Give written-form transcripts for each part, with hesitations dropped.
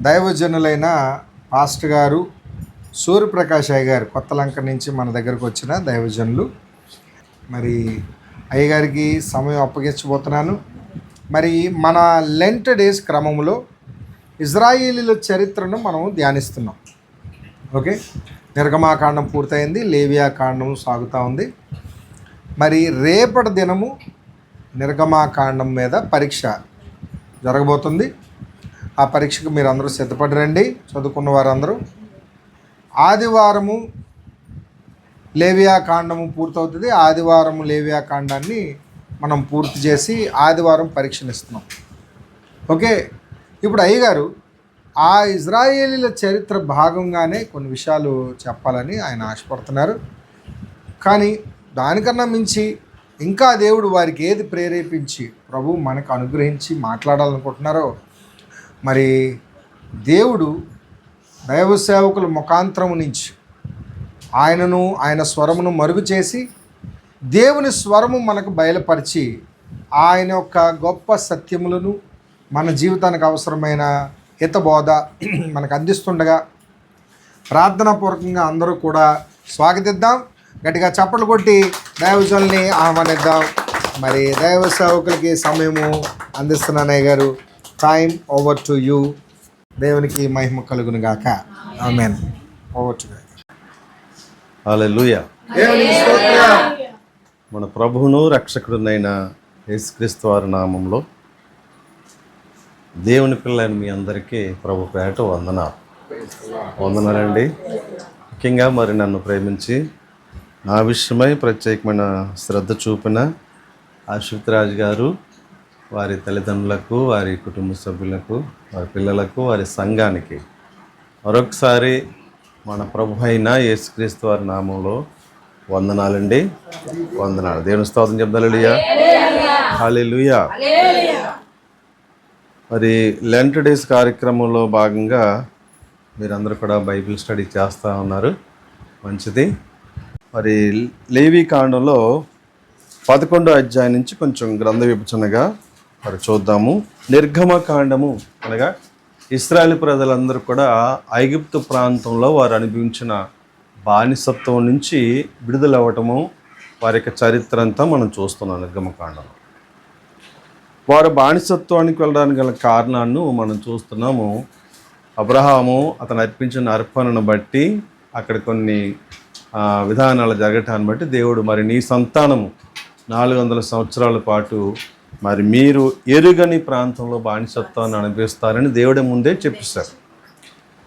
దైవజనులైన pastor గారు సూర్యప్రకాష్ అయ్య గారు కొత్తలంక నుంచి మన దగ్గరకు వచ్చిన దైవజనులు. మరి అయ్యగారికి సమయం అప్పగించబోతున్నాను. మరి మన లెంట్ డేస్ క్రమంలో ఇజ్రాయేలీల చరిత్రను మనం ధ్యానిస్తున్నాం. ఓకే, నిర్గమాకాండం పూర్తయింది, లేవియాకాండం సాగుతూ ఉంది. మరి రేపటి దినము నిర్గమాకాండం మీద పరీక్ష జరగబోతుంది. ఆ పరీక్షకు మీరు అందరూ సిద్ధపడి రండి, చదువుకున్న వారందరూ. ఆదివారము లేవియాకాండము పూర్తవుతుంది. ఆదివారము లేవియాకాండాన్ని మనం పూర్తి చేసి ఆదివారం పరీక్షనిస్తున్నాం. ఓకే, ఇప్పుడు అయ్యగారు ఆ ఇజ్రాయేలీల చరిత్ర భాగంగానే కొన్ని విషయాలు చెప్పాలని ఆయన ఆశపడుతున్నారు. కానీ దానికన్నా మించి ఇంకా దేవుడు వారికి ఏది ప్రేరేపించి ప్రభు మనకు అనుగ్రహించి మాట్లాడాలనుకుంటున్నారో, మరి దేవుడు దైవ సేవకుల ముఖాంతరము నుంచి ఆయనను, ఆయన స్వరమును మరుగు చేసి దేవుని స్వరము మనకు బయలుపరిచి ఆయన యొక్క గొప్ప సత్యములను మన జీవితానికి అవసరమైన హితబోధ మనకు అందిస్తుండగా ప్రార్థనాపూర్వకంగా అందరూ కూడా స్వాగతిద్దాం. గట్టిగా చప్పట్లు కొట్టి దైవజనుల్ని ఆహ్వానిద్దాం. మరి దైవ సేవకులకి సమయము అందిస్తున్నానయ్య గారు. Time over to you. దేవునికి మహిమ కలుగును గాక. Amen. Over to you. Hallelujah. మన ప్రభువును రక్షకుడునైన యేసుక్రీస్తు వారి నామంలో దేవుని పిల్లలైన మీ అందరికీ ప్రభు పేరట వందనాలండి. ముఖ్యంగా మరి నన్ను ప్రేమించి నా విషయమై ప్రత్యేకమైన శ్రద్ధ చూపిన అశ్వితరాజు గారు, వారి తల్లిదండ్రులకు, వారి కుటుంబ సభ్యులకు, వారి పిల్లలకు, వారి సంఘానికి మరొకసారి మన ప్రభు అయిన యేసుక్రీస్తు వారి నామంలో వందనాలండి. వందనాలు. దేవుని స్తోత్రం చెప్దాం. హల్లెలూయా. మరి లెంట్ డేస్ కార్యక్రమంలో భాగంగా మీరందరూ కూడా బైబిల్ స్టడీ చేస్తూ ఉన్నారు. మంచిది. మరి లేవి కాండంలో 11వ అధ్యాయం నుంచి కొంచెం గ్రంథ విభజనగా మరి చూద్దాము. నిర్గమకాండము అనగా ఇశ్రాయేలు ప్రజలందరూ కూడా ఐగుప్తు ప్రాంతంలో వారు అనుభవించిన బానిసత్వం నుంచి విడుదలవ్వటము, వారి యొక్క చరిత్ర అంతా మనం చూస్తున్నాం. నిర్గమకాండంలో వారు బానిసత్వానికి వెళ్ళడానికి గల కారణాన్ని మనం చూస్తున్నాము. అబ్రహాము అతను అర్పించిన అర్పణను బట్టి అక్కడ కొన్ని విధానాలు జరగటాన్ని బట్టి దేవుడు మరి నీ సంతానము 400 సంవత్సరాల పాటు మరి మీరు ఎరుగని ప్రాంతంలో బానిసత్వాన్ని అనుభవిస్తారని దేవుడి ముందే చెప్పేశారు.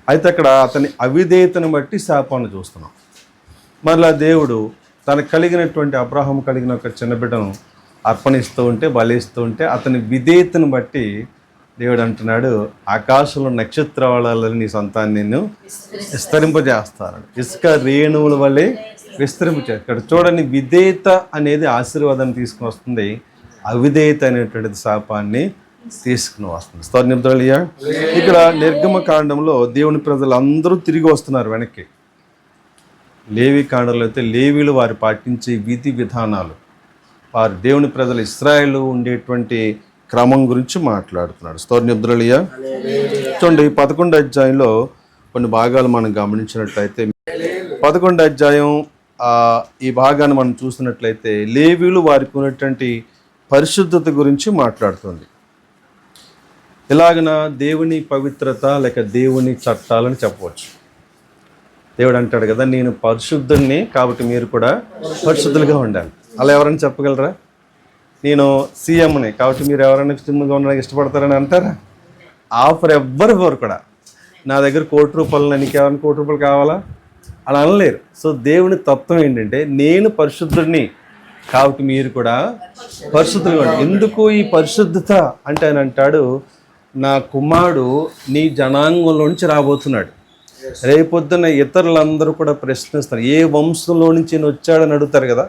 అయితే అక్కడ అతని అవిధేయతను బట్టి శాపాన్ని చూస్తున్నాం. మరలా దేవుడు తనకు కలిగినటువంటి అబ్రహాము కలిగిన ఒక చిన్న బిడ్డను అర్పణిస్తూ ఉంటే, బలిస్తూ ఉంటే అతని విధేయతను బట్టి దేవుడు అంటున్నాడు, ఆకాశంలో నక్షత్రాలలో నీ సంతాన్ని నేను విస్తరింపజేస్తాను, ఇసుక రేణువుల వల్లే విస్తరింపజేస్తాను. ఇక్కడ చూడండి, విధేయత అనేది ఆశీర్వాదాన్ని తీసుకుని వస్తుంది, అవిధేయత అనేటువంటిది శాపాన్ని తీసుకుని వస్తుంది. స్తోత్రం. ఇక్కడ నిర్గమకాండంలో దేవుని ప్రజలందరూ తిరిగి వస్తున్నారు వెనక్కి. లేవి కాండంలో అయితే లేవీలు వారు పాటించే విధి విధానాలు, వారు దేవుని ప్రజలు ఇశ్రాయేలు ఉండేటువంటి క్రమం గురించి మాట్లాడుతున్నాడు. స్తోత్రం. చూడండి, 11వ అధ్యాయంలో కొన్ని భాగాలు మనం గమనించినట్లయితే, 11వ అధ్యాయం ఈ భాగాన్ని మనం చూసినట్లయితే లేవీలు వారికి ఉన్నటువంటి పరిశుద్ధత గురించి మాట్లాడుతుంది. ఇలాగన దేవుని పవిత్రత లేక దేవుని చట్టాలని చెప్పవచ్చు. దేవుడు అంటాడు కదా, నేను పరిశుద్ధుడిని కాబట్టి మీరు కూడా పరిశుద్ధులుగా ఉండాలి. అలా ఎవరైనా చెప్పగలరా? నేను సీఎంని కాబట్టి మీరు ఎవరైనా క్షేమంగా ఉండడానికి ఇష్టపడతారని అంటారా? ఆఫర్ ఎవ్వరు కూడా నా దగ్గర ₹1,00,00,000 నీకు ఎవరైనా ₹1,00,00,000 కావాలా అలా అనలేరు. సో దేవుని తత్వం ఏంటంటే, నేను పరిశుద్ధుడిని కాబట్టి మీరు కూడా పరిశుద్ధులుగా ఉండాలి. ఎందుకు ఈ పరిశుద్ధత అంటే ఆయన అంటాడు, నా కుమారుడు నీ జనాంగంలో నుంచి రాబోతున్నాడు. రేపొద్దున ఇతరులందరూ కూడా ప్రశ్నిస్తారు, ఏ వంశంలో నుంచి నేను వచ్చాడని అడుగుతారు కదా.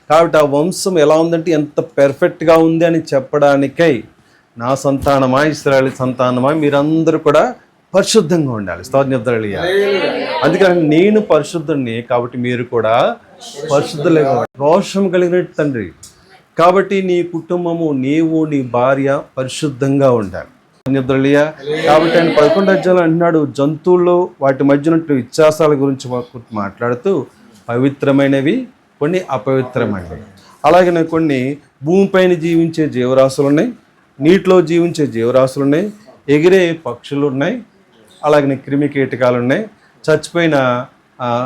కాబట్టి ఆ వంశం ఎలా ఉందంటే ఎంత పెర్ఫెక్ట్గా ఉంది అని చెప్పడానికై, నా సంతానమా, ఇశ్రాయేలు సంతానమా, మీరందరూ కూడా పరిశుద్ధంగా ఉండాలి. స్తోత్రం. అందుకని నేను పరిశుద్ధుడిని కాబట్టి మీరు కూడా పరిశుద్ధులుగా, రోషం కలిగిన తండ్రి కాబట్టి నీ కుటుంబము, నీవు, నీ భార్య పరిశుద్ధంగా ఉండాలి. నిద్రలియా. కాబట్టి ఆయన 11వ అధ్యాయంలో అంటున్నాడు, జంతువులు వాటి మధ్య ఉన్న వ్యత్యాసాల గురించి మాట్లాడుతూ పవిత్రమైనవి కొన్ని అపవిత్రమైనవి, అలాగే కొన్ని భూమిపైన జీవించే జీవరాశులు ఉన్నాయి, నీటిలో జీవించే జీవరాశులు ఉన్నాయి, ఎగిరే పక్షులు ఉన్నాయి, అలాగే క్రిమి కీటకాలు ఉన్నాయి, చచ్చిపోయిన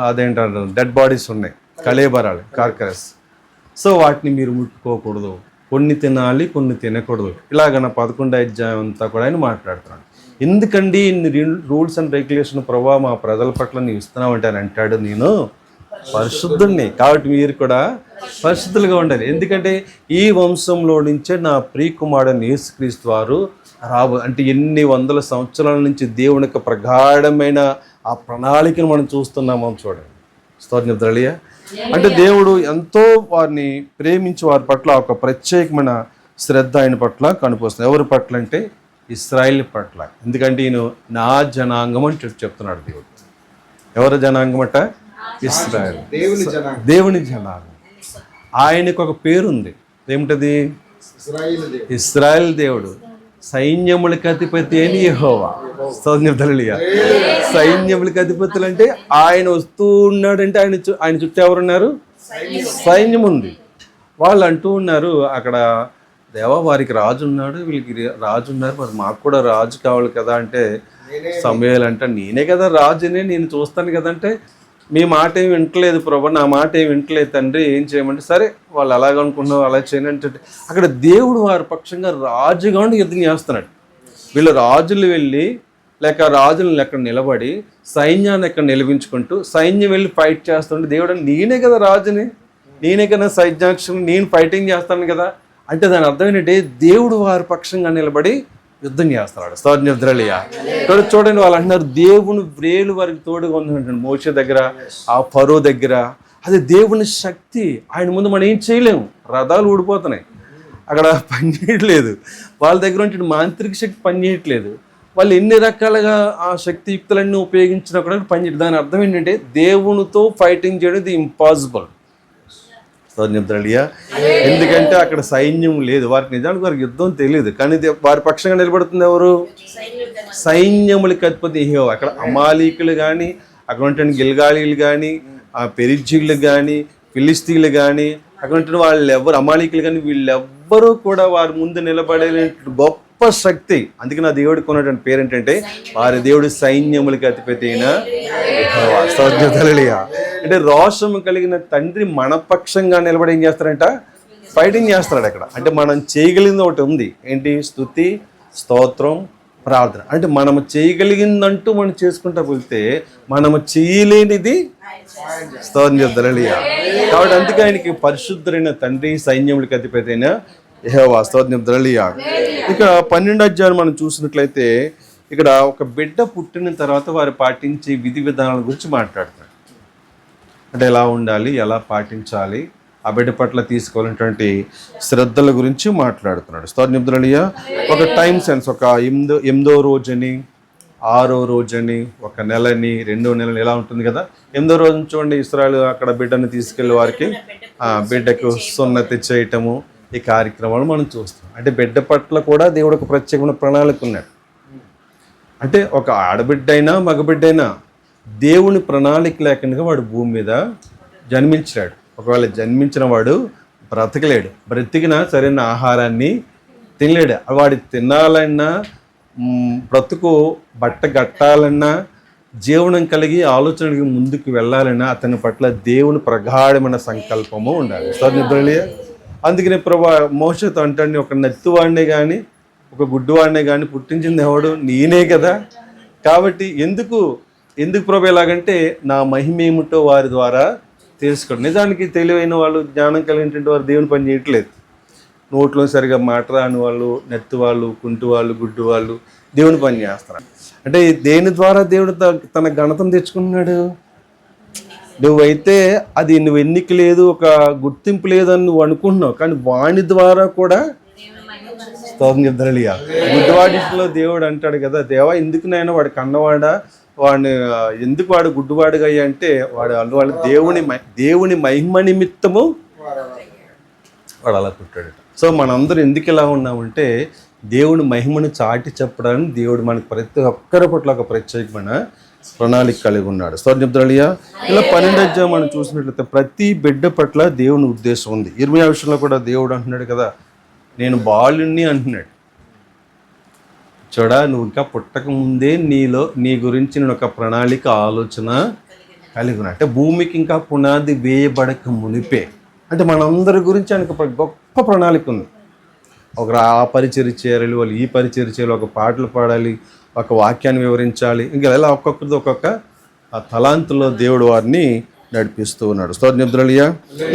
అదేంటారు డెడ్ బాడీస్ ఉన్నాయి, కళేబరాలు కార్కరస్. సో వాటిని మీరు ముట్టుకోకూడదు, కొన్ని తినాలి కొన్ని తినకూడదు. ఇలాగ 11వ అధ్యాయం అంతా కూడా ఆయన మాట్లాడుతున్నాడు. ఎందుకండి ఇన్ని రూల్స్ అండ్ రెగ్యులేషన్ ప్రభావ మా ప్రజల పట్ల నీవు ఇస్తున్నావంటే అని అంటాడు, నేను పరిశుద్ధుణ్ణి కాబట్టి మీరు కూడా పరిశుద్ధులుగా ఉండాలి. ఎందుకంటే ఈ వంశంలో నుంచే నా ప్రియకుమారుడు యేసుక్రీస్తు వారు అంటే ఎన్ని వందల సంవత్సరాల నుంచి దేవుని యొక్క ప్రగాఢమైన ఆ ప్రణాళికను మనం చూస్తున్నాము చూడండి. స్తోత్రం. అంటే దేవుడు ఎంతో వారిని ప్రేమించి వారి పట్ల ఒక ప్రత్యేకమైన శ్రద్ధ ఆయన పట్ల కనిపిస్తుంది. ఎవరి పట్ల అంటే ఇశ్రాయేల్ పట్ల. ఎందుకంటే ఈయన నా జనాంగం అని చెప్తున్నాడు దేవుడు. ఎవరి జనాంగం అట? ఇశ్రాయేల్, దేవుని జనాంగం. ఆయనకు ఒక పేరుంది, ఏమిటది? ఇశ్రాయేల్ దేవుడు, సైన్యములకు అధిపతి అని యెహోవా. సైన్యములకు అధిపతులు అంటే ఆయన వస్తూ ఉన్నాడంటే ఆయన చుట్టూ ఎవరున్నారు? సైన్యం ఉంది. వాళ్ళు అంటూ ఉన్నారు అక్కడ, దేవా వారికి రాజు ఉన్నాడు, వీళ్ళకి రాజు ఉన్నారు, మరి మాకు కూడా రాజు కావాలి కదా అంటే సమయాలు అంటే నేనే కదా రాజునే, నేను చూస్తాను కదంటే మీ మాట ఏమి వింటలేదు ప్రభు, నా మాట ఏమి వింటలేదు తండ్రి, ఏం చేయమంటే సరే వాళ్ళు అలాగనుకున్నావు అలా చేయను అంటే అక్కడ దేవుడు వారి పక్షంగా రాజుగా ఉండి యుద్ధం చేస్తున్నాడు. వీళ్ళు రాజులు వెళ్ళి లేక రాజులను ఎక్కడ నిలబడి సైన్యాన్ని ఎక్కడ నిలవించుకుంటూ సైన్యం వెళ్ళి ఫైట్ చేస్తుంటే దేవుడు నేనే కదా రాజుని, నేనే కదా సైన్యాక్షుని, నేను ఫైటింగ్ చేస్తాను కదా అంటే దాని అర్థం ఏంటంటే దేవుడు వారి పక్షంగా నిలబడి యుద్ధం చేస్తున్నాడు. స్తోత్రలియా. ఇక్కడ చూడండి వాళ్ళు అంటున్నారు దేవుని వ్రేలు వారికి తోడుగా ఉందంటాడు. మోషే దగ్గర, ఆ ఫరో దగ్గర, అది దేవుని శక్తి. ఆయన ముందు మనం ఏం చేయలేము, రథాలు ఊడిపోతున్నాయి, అక్కడ పని చేయట్లేదు, వాళ్ళ దగ్గర ఉంటే మాంత్రిక శక్తి పని చేయట్లేదు, వాళ్ళు ఎన్ని రకాలుగా ఆ శక్తియుక్తులన్నీ ఉపయోగించినా కూడా పని చేయలేదు. దాని అర్థం ఏంటంటే దేవునితో ఫైటింగ్ చేయడం ఇది ఇంపాసిబుల్. నిద్రలియా. ఎందుకంటే అక్కడ సైన్యం లేదు, వారికి నిజానికి వారికి యుద్ధం తెలియదు, కానీ వారి పక్షంగా నిలబడుతుంది ఎవరు? సైన్యములకి అధిపతి యెహోవా. అక్కడ అమాలీకులు కానీ, అక్కడ ఉంటే గిల్గాలీలు కానీ, ఆ పెరిజ్జీలు కానీ, ఫిలిస్తీన్లు కానీ, అక్కడ ఉంటున్న వాళ్ళు ఎవరు అమాలీకులు కానీ వీళ్ళెవ్వరూ కూడా వారి ముందు నిలబడే గొప్ప శక్తి. అందుకే నా దేవుడికి ఉన్నటువంటి పేరు ఏంటంటే వారి దేవుడు సైన్యములకి అధిపతి అయిన యెహోవా. అంటే రోషము కలిగిన తండ్రి మన పక్షంగా నిలబడి ఏం చేస్తారంట? ఫైటింగ్ చేస్తాడు అక్కడ. అంటే మనం చేయగలిగింది ఒకటి ఉంది, ఏంటి? స్తుతి, స్తోత్రం, ప్రార్థన. అంటే మనము చేయగలిగిందంటూ మనం చేసుకుంటా పోతే మనము చేయలేనిది స్తోత్రం చెప్తారలియా. కాబట్టి అందుకే ఆయనకి పరిశుద్ధులైన తండ్రి, సైన్యములకి అధిపతి అయిన యెహోవా. స్తోత్రం చెప్తారలియా. ఇక 12వ అధ్యాయం మనం చూసినట్లయితే ఇక్కడ ఒక బిడ్డ పుట్టిన తర్వాత వారు పాటించే విధి విధానాల గురించి మాట్లాడతారు. అంటే ఎలా ఉండాలి, ఎలా పాటించాలి, ఆ బిడ్డ పట్ల తీసుకోవాలనేటువంటి శ్రద్ధల గురించి మాట్లాడుతున్నాడు. స్తోత్రనిబ్దులయ్యా. ఒక టైం సెన్స్, ఒక 8వ రోజని, 6వ రోజని, ఒక నెలని, 2వ నెలని ఎలా ఉంటుంది కదా. 8వ రోజు చూడండి, ఇశ్రాయేలు అక్కడ బిడ్డని తీసుకెళ్ళి వారికి బిడ్డకు సున్నతి చేయటము, ఈ కార్యక్రమాలు మనం చూస్తాం. అంటే బిడ్డ పట్ల కూడా దేవుడు ఒక ప్రత్యేకమైన ప్రణాళిక ఉన్నాడు. అంటే ఒక ఆడబిడ్డైనా మగబిడ్డైనా దేవుని ప్రణాళిక లేకుండా వాడు భూమి మీద జన్మించాడు. ఒకవేళ జన్మించిన వాడు బ్రతకలేడు, బ్రతికినా సరైన ఆహారాన్ని తినలేడు. వాడి తినాలన్నా, బ్రతుకు బట్ట కట్టాలన్నా, జీవనం కలిగి ఆలోచనకి ముందుకు వెళ్ళాలన్నా అతని పట్ల దేవుని ప్రగాఢమైన సంకల్పము ఉండాలి. సరినిద్రలే. అందుకనే ప్రభా మోషతో అంటాడు, ఒక నెత్తువాడినే కానీ ఒక గుడ్డువాడినే కానీ పుట్టించింది ఎవడు? నేనే కదా. కాబట్టి ఎందుకు ప్రభు ఎలాగంటే నా మహిమేమిటో వారి ద్వారా తెలుసుకోండి. నిజానికి తెలివైన వాళ్ళు, జ్ఞానం కలిగినటువంటి వారు దేవుని పని చేయట్లేదు. నోట్లో సరిగా మాట రాని వాళ్ళు, నెత్తి వాళ్ళు, కుంటు వాళ్ళు, గుడ్డు వాళ్ళు దేవుని పని చేస్తారు. అంటే దేని ద్వారా దేవుడు తన ఘనతను తెచ్చుకుంటున్నాడు? నువ్వైతే అది నువ్వు ఎన్నిక లేదు, ఒక గుర్తింపు లేదని నువ్వు అనుకుంటున్నావు, కానీ వాణి ద్వారా కూడా స్తోత్రలియా. గుడ్డివాడిలో దేవుడు అంటాడు కదా, దేవా ఎందుకు నాయన వాడు కన్నవాడా, వాడిని ఎందుకు వాడు గుడ్డివాడుగా అంటే వాళ్ళ దేవుని మహిమ నిమిత్తము వాడు అలా పుట్టాడు. సో మనందరూ ఎందుకు ఇలా ఉన్నామంటే దేవుని మహిమను చాటి చెప్పడానికి దేవుడు మనకు ప్రతి ఒక్కరి పట్ల ఒక ప్రత్యేకమైన ప్రణాళిక కలిగి ఉన్నాడు. స్తోత్రలియా. ఇలా 12వ అధ్యాయం మనం చూసినట్లయితే ప్రతి బిడ్డ పట్ల దేవుని ఉద్దేశం ఉంది. ఇర్మియా విషయంలో కూడా దేవుడు అంటున్నాడు కదా, నేను బాలుణ్ణి అంటున్నాడు. చూడా, నువ్వు ఇంకా పుట్టక ముందే నీ గురించి నేను ఒక ప్రణాళిక ఆలోచన కలిగి ఉన్నా. అంటే భూమికి ఇంకా పునాది వేయబడక మునిపే, అంటే మనందరి గురించి ఆయనకు ఒక గొప్ప ప్రణాళిక ఉంది. ఒకరు ఆ పరిచర్య చేయాలి, వాళ్ళు ఈ పరిచర్య చేయాలి, ఒక పాటలు పాడాలి, ఒక వాక్యాన్ని వివరించాలి, ఇంకా ఇలా ఒక్కొక్కరిది ఒక్కొక్క ఆ తలాంతులో దేవుడు వారిని నడిపిస్తూ ఉన్నాడు. స్తోత్రలియా.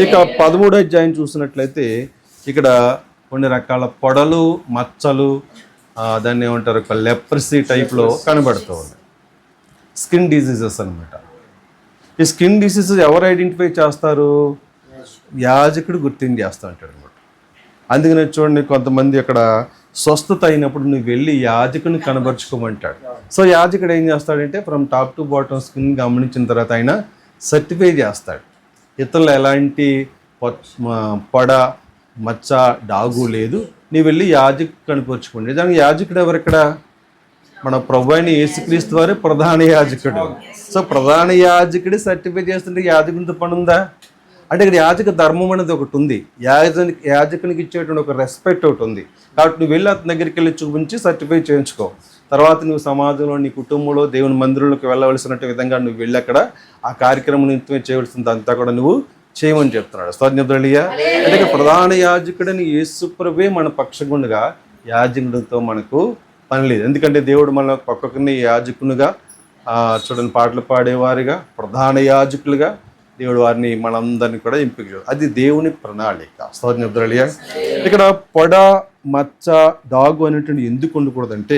ఇక 13వ అధ్యాయం చూసినట్లయితే ఇక్కడ కొన్ని రకాల పొడలు, మచ్చలు, దాన్ని ఏమంటారు, ఒక లెప్రసీ టైప్లో కనబడుతూ ఉన్నాయి. స్కిన్ డిసీజెస్ అనమాట. ఈ స్కిన్ డిసీజెస్ ఎవరు ఐడెంటిఫై చేస్తారు? యాజకుడు గుర్తించి చేస్తూ ఉంటాడు అనమాట. అందుకనే చూడండి, కొంతమంది అక్కడ స్వస్థత అయినప్పుడు నువ్వు వెళ్ళి యాజకుని కనబరుచుకోమంటాడు. సో యాజకుడు ఏం చేస్తాడంటే from top to bottom skin గమనించిన తర్వాత ఆయన సర్టిఫై చేస్తాడు. ఇతరులు ఎలాంటి పొడ, మచ్చ, డాగు లేదు, నీ వెళ్ళి యాజకుడు కనపరుచుకోండి. దానికి యాజకుడు ఎవరిక్కడ? మన ప్రభు అయిన యేసుక్రీస్తు వారే ప్రధాన యాజకుడు. సో ప్రధాన యాజకుడి సర్టిఫై చేస్తుంటే యాజకునితో పని ఉందా? అంటే ఇక్కడ యాజక ధర్మం అనేది ఒకటి ఉంది, యాజకునికి ఇచ్చేటువంటి ఒక రెస్పెక్ట్ ఒకటి ఉంది. కాబట్టి నువ్వు వెళ్ళి అతని దగ్గరికి వెళ్ళి చూపించి సర్టిఫై చేయించుకో. తర్వాత నువ్వు సమాజంలో, నీ కుటుంబంలో, దేవుని మందిరంలోకి వెళ్ళవలసినట్టు విధంగా నువ్వు వెళ్ళి అక్కడ ఆ కార్యక్రమం నిమిత్తమే చేయవలసింది అంతా కూడా నువ్వు చేయమని చెప్తున్నాడు. స్తోత్రలియా. అంటే ప్రధాన యాజకుడని యేసుప్రభువే మన పక్షగుండుగా, యాజకుడితో మనకు పని లేదు. ఎందుకంటే దేవుడు మన ఒక్కొక్కరిని యాజకునిగా, చూడండి, పాటలు పాడేవారిగా, ప్రధాన యాజకులుగా దేవుడు వారిని మనందరినీ కూడా ఎంపిక. అది దేవుని ప్రణాళిక. స్తోత్రలియా. ఇక్కడ పొడ, మచ్చ, డాగు అనేటువంటి ఎందుకు ఉండకూడదంటే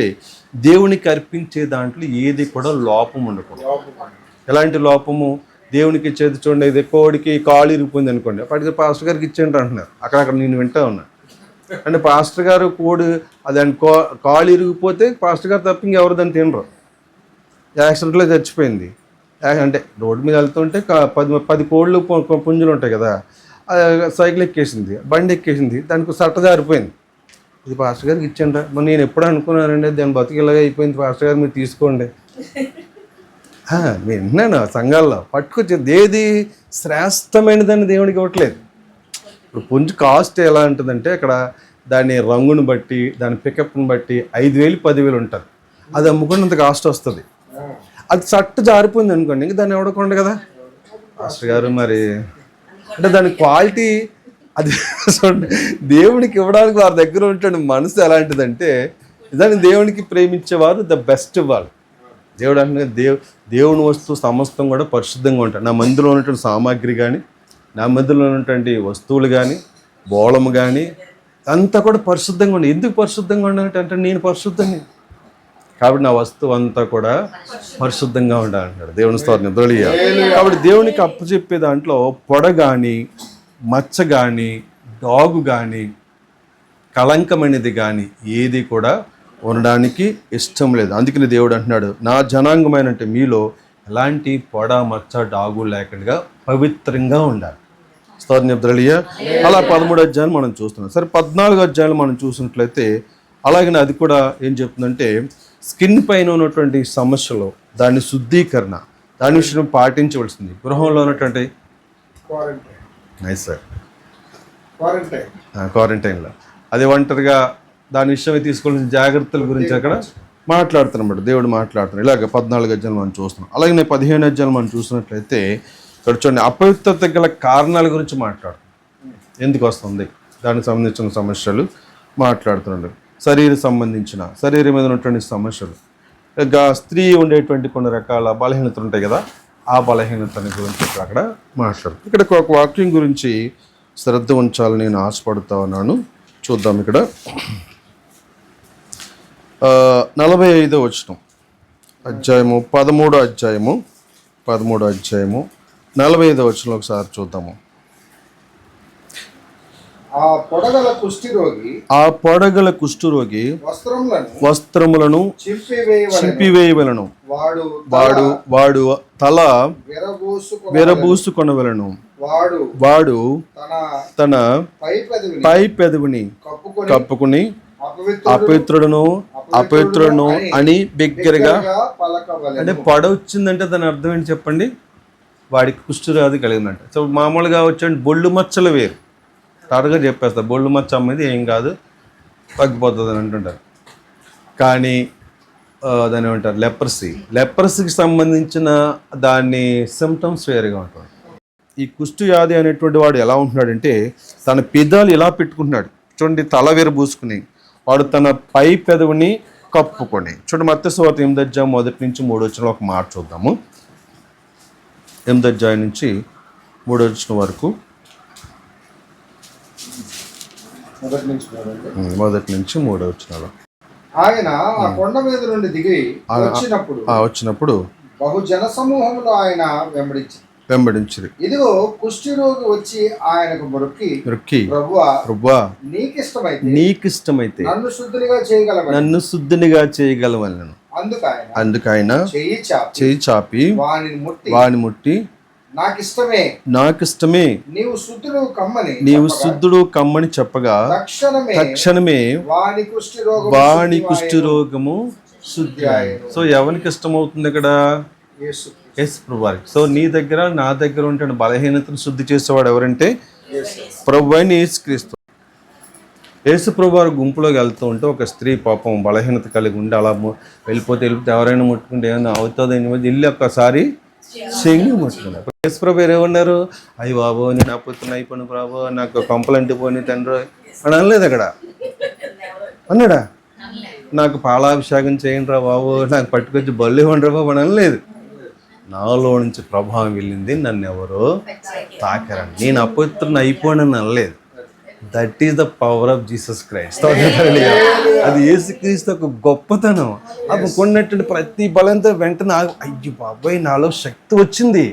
దేవునికి అర్పించే దాంట్లో ఏది కూడా లోపం ఉండకూడదు. ఎలాంటి లోపము? దేవునికి ఇచ్చేది చూడండి, ఇది కోడికి కాలు ఇరిగిపోయింది అనుకోండి, అప్పటికి పాస్టర్ గారికి ఇచ్చేయండి అంటున్నారు. అక్కడక్కడ నేను వింటా ఉన్నా. అంటే పాస్టర్ గారు కోడి దాని కాలు ఇరిగిపోతే పాస్టర్ గారు తప్ప ఇంకెవరు దాన్ని తినరు. యాక్సిడెంట్లో చచ్చిపోయింది. అంటే రోడ్డు మీద వెళ్తుంటే 10 కోళ్ళు పుంజులు ఉంటాయి కదా, సైకిల్ ఎక్కేసింది, బండి ఎక్కేసింది, దానికి సట్ట జారిపోయింది. ఇది పాస్టర్ గారికి ఇచ్చాను. మరి నేను ఎప్పుడు అనుకున్నానండి దాని బతికిలాగా అయిపోయింది, పాస్టర్ గారు మీరు తీసుకోండి. నేను విన్నాను సంఘాల్లో పట్టుకొచ్చేది ఏది శ్రేష్టమైనదని దేవునికి ఇవ్వట్లేదు. ఇప్పుడు పుంజు కాస్ట్ ఎలా ఉంటుందంటే అక్కడ దాని రంగుని బట్టి, దాని పికప్ని బట్టి 5,000, 10,000 ఉంటుంది. అది అమ్ముకున్నంత కాస్ట్ వస్తుంది. అది సట్టు జారిపోయింది అనుకోండి, ఇంక దాన్ని ఎవడకుండా కదా మాస్టర్ గారు. మరి అంటే దాని క్వాలిటీ అది దేవునికి ఇవ్వడానికి వారి దగ్గర ఉంటాడు. మనసు ఎలాంటిదంటే దాన్ని దేవునికి ప్రేమించేవారు ద బెస్ట్ ఇవ్వాలి. దేవుడు అంటే దేవుని వస్తువు సమస్తం కూడా పరిశుద్ధంగా ఉంటాడు. నా మందిలో ఉన్నటువంటి సామాగ్రి కానీ, నా మందిలో ఉన్నటువంటి వస్తువులు కానీ, బోళము కానీ అంతా కూడా పరిశుద్ధంగా ఉండాలి. ఎందుకు పరిశుద్ధంగా ఉండాలంటే నేను పరిశుద్ధంగా, కాబట్టి నా వస్తువు అంతా కూడా పరిశుద్ధంగా ఉండాలంటాడు. దేవుని స్తోత్రం. కాబట్టి దేవునికి అప్పచెప్పే దాంట్లో పొడ కానీ, మచ్చ కానీ, డాగు కానీ, కళంకమైనది కానీ ఏది కూడా ఉండడానికి ఇష్టం లేదు. అందుకని దేవుడు అంటున్నాడు, నా జనాంగమైన అంటే మీలో ఎలాంటి పొడ, మచ్చ, డాగు లేకుండా పవిత్రంగా ఉండాలి. స్తోత్రలియా. అలా 13వ అధ్యాయం మనం చూస్తున్నాం. సరే 14వ అధ్యాయం మనం చూసినట్లయితే అలాగనే అది కూడా ఏం చెప్తుందంటే స్కిన్ పైన ఉన్నటువంటి సమస్యలు, దాని శుద్ధీకరణ, దాని విషయం పాటించవలసింది. గృహంలో ఉన్నటువంటి క్వారంటైన్లో అది ఒంటరిగా దాని విషయమే తీసుకోవాల్సిన జాగ్రత్తల గురించి అక్కడ మాట్లాడుతున్నమాట దేవుడు మాట్లాడుతున్నాడు. ఇలాగ 14వ అధ్యాయం మనం చూస్తున్నాం. అలాగే 15వ అధ్యాయం మనం చూసినట్లయితే ఇక్కడ చూడండి, అపవిత్రత గల కారణాల గురించి మాట్లాడుతున్నాం. ఎందుకు వస్తుంది, దానికి సంబంధించిన సమస్యలు మాట్లాడుతున్నాడు. శరీరం మీద ఉన్నటువంటి సమస్యలు, ఇంకా స్త్రీ ఉండేటువంటి కొన్ని రకాల బలహీనతలు ఉంటాయి కదా, ఆ బలహీనతని గురించి అక్కడ మాట్లాడుతుంది. ఇక్కడ ఒక వాక్యం గురించి శ్రద్ధ ఉంచాలని నేను ఆశపడుతూ ఉన్నాను. చూద్దాం. ఇక్కడ 45వ వచనం, 13వ అధ్యాయము 45వ వచనం ఒకసారి చూద్దాము. ఆ పొడగల కుష్ఠరోగి వస్త్రములను చింపివేయవలను, వాడు తల విరబూసుకొనవలను, వాడు తన పై పెదవిని కప్పుకుని అపవిత్రుడును అపవిత్రుడును అని బిగ్గరగా అంటే పొడ వచ్చిందంటే దాని అర్థం ఏంటి చెప్పండి? వాడికి కుష్ఠవ్యాధి కలిగిందంట. సో మామూలుగా వచ్చే బొళ్ళు మచ్చలు వేరు, త్వరగా చెప్పేస్తారు బొళ్ళు మచ్చ అమ్మది ఏం కాదు తగ్గిపోతుంది అని అంటుంటారు. కానీ దాన్ని ఏమంటారు లెపర్సీకి సంబంధించిన దాన్ని సిమ్టమ్స్ వేరుగా ఉంటుంది. ఈ కుష్ఠవ్యాధి అనేటువంటి వాడు ఎలా ఉంటున్నాడంటే తన పెదాలు ఇలా పెట్టుకుంటున్నాడు చూడండి, తల విరబూసుకుని వాడు తన పై పెదవిని కప్పుకొని. చూడండి మత్తయి సువార్త 8వ అధ్యాయం 1 నుంచి 3 వచనం ఒక మాట చూద్దాము. 8వ అధ్యాయం నుంచి 3 వచనం వరకు, 1 నుంచి 3 వచనాలు. ఆయన ఆ కొండ మీద నుండి దిగి వచ్చినప్పుడు బహుజన సమూహంలో ఆయన వెంబడించింది. ఇదిగో కుష్ఠరోగి వచ్చి ఆయనకు మొక్కి ప్రభువా నీకిష్టమైతే నన్ను శుద్ధినిగా చేయగలవలను. అందుకైన చేయి చాపి వాని ముట్టి నాకిష్టమే నీవు శుద్ధుడు కమ్మని చెప్పగా తక్షణమే వాని కుష్ఠరోగము శుద్ధి. సో ఎవరికి ఇష్టమవుతుంది ఇక్కడ? యేసు ప్రభువారికి. సో నీ దగ్గర నా దగ్గర ఉంటే బలహీనతను శుద్ధి చేసేవాడు ఎవరంటే ప్రభు అయిన యేసుక్రీస్తు. యేసు ప్రభువారు గుంపులోకి వెళ్తూ ఉంటే ఒక స్త్రీ పాపం బలహీనత కలిగి ఉండి అలా వెళ్ళిపోతే ఎవరైనా ముట్టుకుంటే ఏమైనా అవుతుంది అని వెళ్ళి ఒక్కసారి చెంగి ముట్టుకున్నారు. యేసు ప్రభు ఏమన్నారు? అయ్యి బాబు నేను అప్పుతున్నా అయిపోయిన ప్రభు నాకు కంప్లైంట్ పోని తండ్రి అని అనలేదు. అక్కడ అన్నాడా? నాకు పాలాభిషేకం చేయండి రా బాబు, నాకు పట్టుకొచ్చి బల్లి ఇవ్వండి రా బాబు అని అనలేదు. నాలో నుంచి ప్రభావం వెళ్ళింది, నన్ను ఎవరో తాకరండి, నేను అపవిత్రుని అయిపోయానని అనలేదు. That is the power of Jesus Christ. అది యేసుక్రీస్తు ఒక గొప్పతనం. అప్పుడు కొన్నట్టు ప్రతి బలంతో వెంటనే అయ్యో బాబాయ్ నాలో శక్తి వచ్చింది,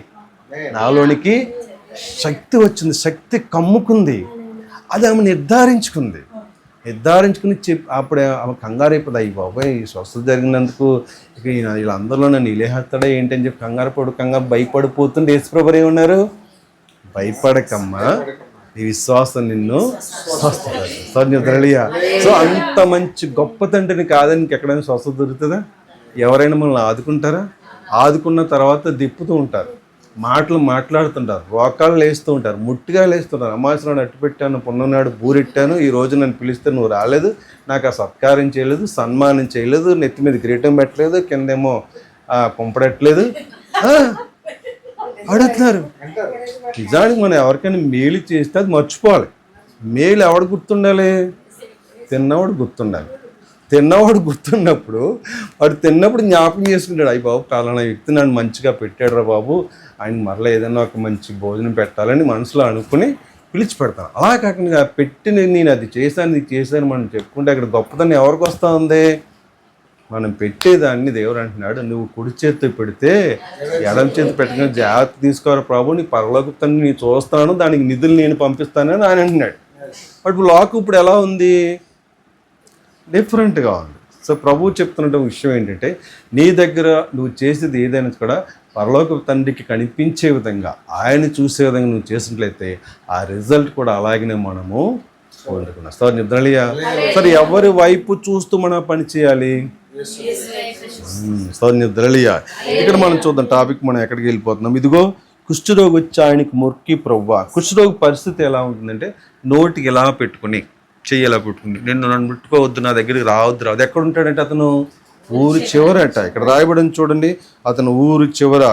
నాలోనికి శక్తి వచ్చింది, శక్తి కమ్ముకుంది. అది ఆమె నిర్ధారించుకుని అప్పుడే ఆమె కంగారు అయిపోతుంది. అయ్యి బాబాయ్ స్వస్థత జరిగినందుకు ఇక వీళ్ళందరిలో నన్ను ఇలేహేస్తాడా ఏంటని చెప్పి కంగారు భయపడిపోతుంటే యేసు ప్రభు ఏమన్నారు? భయపడకమ్మా, నీ విశ్వాసం నిన్ను స్వస్థత. సో అంత మంచి గొప్ప తండ్రిని కాదని ఇంకెక్కడైనా స్వస్థత దొరుకుతుందా? ఎవరైనా మనల్ని ఆదుకుంటారా? ఆదుకున్న తర్వాత దిప్పుతూ ఉంటారు, మాట్లాడుతుంటారు, రోకాలు వేస్తూ ఉంటారు, ముట్టిగా వేస్తుంటారు. అమాసనాడు అట్టు పెట్టాను, పున్ననాడు బూరెట్టాను, ఈ రోజు నన్ను పిలిస్తే నువ్వు రాలేదు, నాకు ఆ సత్కారం చేయలేదు, సన్మానం చేయలేదు, నెత్తి మీద కిరీటం పెట్టలేదు, కిందేమో కుంపడట్లేదు అడుగుతున్నారు. నిజానికి మనం ఎవరికైనా మేలు చేస్తే అది మర్చిపోవాలి. మేలు ఎవడు గుర్తుండాలి? తిన్నవాడు గుర్తుండాలి. తిన్నవాడు గుర్తున్నప్పుడు వాడు తిన్నప్పుడు జ్ఞాపకం చేసుకుంటాడు, అయ్యి బాబు పలానా వ్యక్తి నన్ను మంచిగా పెట్టాడు రా బాబు, ఆయన మరలా ఏదైనా ఒక మంచి భోజనం పెట్టాలని మనసులో అనుకుని పిలిచి పెడతాను. అలా కాకుండా పెట్టి నేను అది చేశాను మనం చెప్పుకుంటే అక్కడ గొప్పతనం ఎవరికి వస్తూ ఉంది? మనం పెట్టేదాన్ని దేవుడు అంటున్నాడు, నువ్వు కుడి చేతి పెడితే ఎడమ చేతి పెట్టుకుని జాగ్రత్త తీసుకోవాలి ప్రభు, నీ పరలోక తండ్రి నేను చూస్తాను, దానికి నిధులు నేను పంపిస్తానని ఆయన అంటున్నాడు. బట్ లోకం ఇప్పుడు ఎలా ఉంది? డిఫరెంట్గా ఉంది. సో ప్రభు చెప్తున్న విషయం ఏంటంటే నీ దగ్గర నువ్వు చేసేది ఏదైనా కూడా పరలోక తండ్రికి కనిపించే విధంగా, ఆయన చూసే విధంగా నువ్వు చేసినట్లయితే ఆ రిజల్ట్ కూడా అలాగనే మనము పొందుకున్నాం. సార్ నిద్రలియా సరే ఎవరి వైపు చూస్తూ మనం పని చేయాలి? సార్ నిద్రలియా. ఇక్కడ మనం చూద్దాం టాపిక్, మనం ఎక్కడికి వెళ్ళిపోతున్నాం. ఇదిగో కుష్ఠరోగి వచ్చి ఆయనకి మొక్కి ప్రభువా. కుష్ఠరోగి పరిస్థితి ఎలా ఉంటుందంటే నోటికి ఎలా పెట్టుకుని చెయ్యి ఎలా పెట్టుకుని నన్ను ముట్టుకోవద్దు, నా దగ్గరికి రావద్దు. ఎక్కడ ఉంటాడంటే అతను ఊరి చివరట. ఇక్కడ రాయబడిన చూడండి, అతను ఊరి చివర.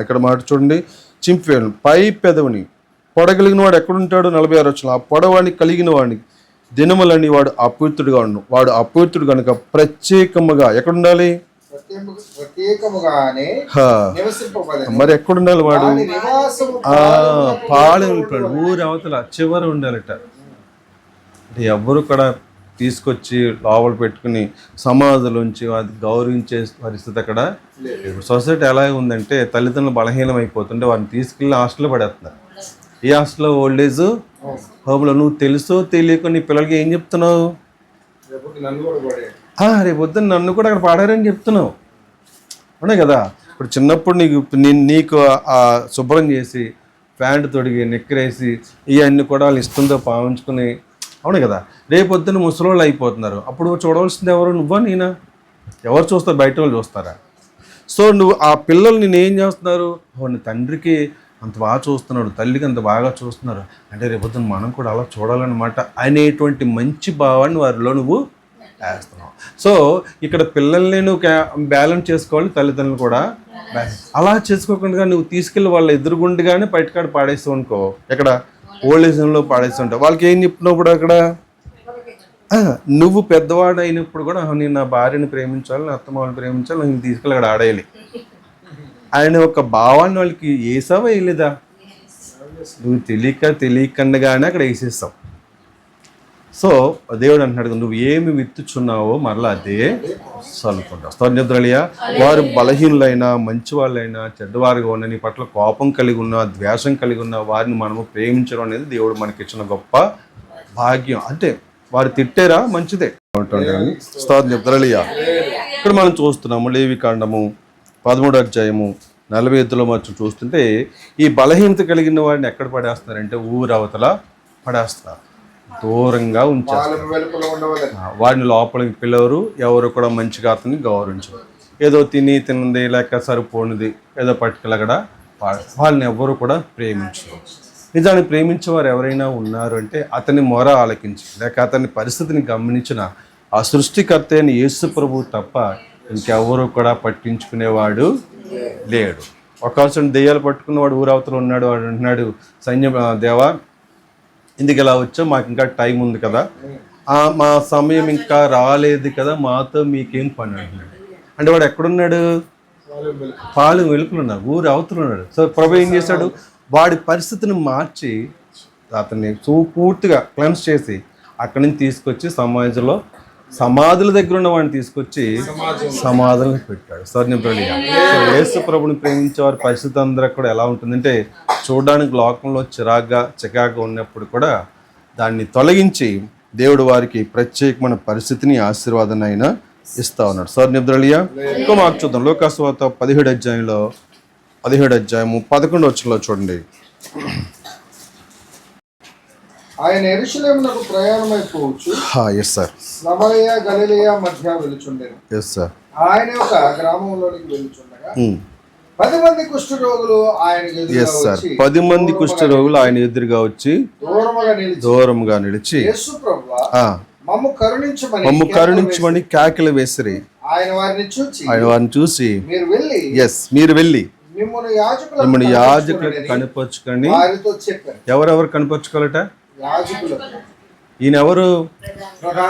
ఇక్కడ మాట చూడండి, చింపివేయను పై పెదవిని పొడగలిగిన వాడు ఎక్కడుంటాడు? 46 వచనం. ఆ పొడవాడిని కలిగిన వాడిని దినములని వాడు అపవిత్రుడుగా ఉండు. వాడు అపవిత్రుడు కనుక ప్రత్యేకముగా ఎక్కడుండాలి? మరి ఎక్కడుండాలి వాడు? పాళెం, ఊరి అవతల చివర ఉండాలట. అంటే ఎవరు కూడా తీసుకొచ్చి లోపల పెట్టుకుని సమాజంలోంచి అది గౌరవించే పరిస్థితి అక్కడ. ఇప్పుడు సొసైటీ ఎలా ఉందంటే తల్లిదండ్రులు బలహీనం అయిపోతుంటే వారిని తీసుకెళ్ళి హాస్టల్లో పడేస్తున్నారు. ఈ హాస్టల్లో ఓల్డేజ్ హోమ్లో నువ్వు తెలుసో తెలియక నీ పిల్లలకి ఏం చెప్తున్నావు? రేపు వద్దని నన్ను కూడా అక్కడ పాడారని చెప్తున్నావు. అవునా కదా? ఇప్పుడు చిన్నప్పుడు నీకు శుభ్రం చేసి ప్యాంటు తొడిగి నెక్కరేసి ఇవన్నీ కూడా వాళ్ళు ఇష్టంతో పావించుకుని అవును కదా. రేపొద్దున ముసలోళ్ళు అయిపోతున్నారు, అప్పుడు చూడవలసింది ఎవరు? నువ్వా నేనా? ఎవరు చూస్తారు? బయట వాళ్ళు చూస్తారా? సో నువ్వు ఆ పిల్లలు నేను ఏం చేస్తున్నారు, నీ తండ్రికి అంత బాగా చూస్తున్నాడు, తల్లికి అంత బాగా చూస్తున్నారు అంటే రేపొద్దున మనం కూడా అలా చూడాలన్నమాట అనేటువంటి మంచి భావాన్ని వారిలో నువ్వు వేస్తున్నావు. సో ఇక్కడ పిల్లల్ని నువ్వు బ్యాలెన్స్ చేసుకోవాలి, తల్లిదండ్రులు కూడా అలా చేసుకోకుండా నువ్వు తీసుకెళ్ళి వాళ్ళ ఎదురుగుండగానే బయటకాడ పాడేస్తావు అనుకో, ఎక్కడ ఓల్డ్ ఏజ్లో పాడేస్తూ ఉంటావు. వాళ్ళకి ఏం చెప్తున్నావు ఇప్పుడు అక్కడ? నువ్వు పెద్దవాడు అయినప్పుడు కూడా నేను నా భార్యని ప్రేమించాలి, నా అత్తమామని ప్రేమించాలి, నేను తీసుకెళ్ళి అక్కడ ఆడేయాలి ఆయన ఒక భావాన్ని వాళ్ళకి వేసావా వేయలేదా? నువ్వు తెలియకుండానే అక్కడ వేసేస్తావు. సో దేవుడు అంటున్నాడు, నువ్వు ఏమి విత్తుచున్నావో మరలా అదే చల్లుకుంటావు. స్తోత్రలియా. వారు బలహీనులైనా మంచి వాళ్ళైనా చెడ్డవారుగా ఉన్న, నీ పట్ల కోపం కలిగి ఉన్న, ద్వేషం కలిగి ఉన్న వారిని మనము ప్రేమించడం అనేది దేవుడు మనకి ఇచ్చిన గొప్ప భాగ్యం. అంటే వారు తిట్టారా మంచిదే స్తోత్రలియా. ఇక్కడ మనం చూస్తున్నాము లేవికాండము 13వ అధ్యాయము 45లో మనం చూస్తుంటే ఈ బలహీనత కలిగిన వాడిని ఎక్కడ పడేస్తారంటే ఊరవతల పడేస్తారు, దూరంగా ఉంచేస్తారు. వాడిని లోపలికి పిలవరు, ఎవరు కూడా మంచిగా అతన్ని గౌరవించరు. ఏదో తిన్నది లేక సరిపోనిది ఏదో పట్టుకెళ్ళగడ వాళ్ళని ఎవరు కూడా ప్రేమించరు. నిజాన్ని ప్రేమించేవారు ఎవరైనా ఉన్నారు అంటే అతని మొర ఆలకించి లేక అతని పరిస్థితిని గమనించిన ఆ సృష్టికర్త అయిన యేసు ప్రభువు తప్ప ఇంకెవరు కూడా పట్టించుకునేవాడు లేడు. ఒకసారి దెయ్యాలు పట్టుకున్నవాడు ఊరవతలు ఉన్నాడు, వాడు అంటున్నాడు సైన్యం, దేవా ఎందుకు ఇలా వచ్చావు, మాకు ఇంకా టైం ఉంది కదా, మా సమయం ఇంకా రాలేదు కదా, మాతో మీకేం పని అంటున్నాడు. అంటే వాడు ఎక్కడున్నాడు? పాలు వెలుపులు ఉన్నాడు, ఊరు అవతలు ఉన్నాడు. సో ప్రభు ఏం చేశాడు? వాడి పరిస్థితిని మార్చి అతన్ని పూర్తిగా క్లెన్స్ చేసి అక్కడి నుంచి తీసుకొచ్చి సమాజంలో సమాధుల దగ్గర ఉన్న వాడిని తీసుకొచ్చి సమాధులను పెట్టాడు. స్వర్ణప్రలిగా. సో యేసు ప్రభుని ప్రేమించే వారి పరిస్థితి అందరూ కూడా ఎలా ఉంటుందంటే చూడడానికి లోకంలో చికాగా ఉన్నప్పుడు కూడా దాన్ని తొలగించి దేవుడు వారికి ప్రత్యేకమైన పరిస్థితిని ఆశీర్వాదాన్ని అయినా ఇస్తా ఉన్నాడు. స్వర్ణప్రలిగా. ఇంకో మాకు చూద్దాం లోకాసువార్త 17వ అధ్యాయంలో 17వ అధ్యాయము 11వ వచనంలో చూడండి. ఆయన యెరూషలేమునకు ప్రయాణమైపోవచ్చు. Yes sir. సమరయ గలిలయ మధ్య వెలుచుండెను. Yes sir. ఆయన ఒక గ్రామంలోనికి వెలుచుండగా 10 మంది కుష్ఠరోగులు ఆయన ఎదురుగా వచ్చి 10 మంది కుష్ఠరోగులు ఆయన ఎదురుగా వచ్చి దూరముగా నిలిచి యేసు ప్రభువా మమ్ము కరుణించమని కేకలు వేసిరి. ఆయన వారిని చూసి మీరు వెళ్ళి మిమ్మల్ని యాజకులకు కనిపరుచుకొని. ఎవరెవరు కనిపరుచుకోవాలట? ఈయన ఎవరు?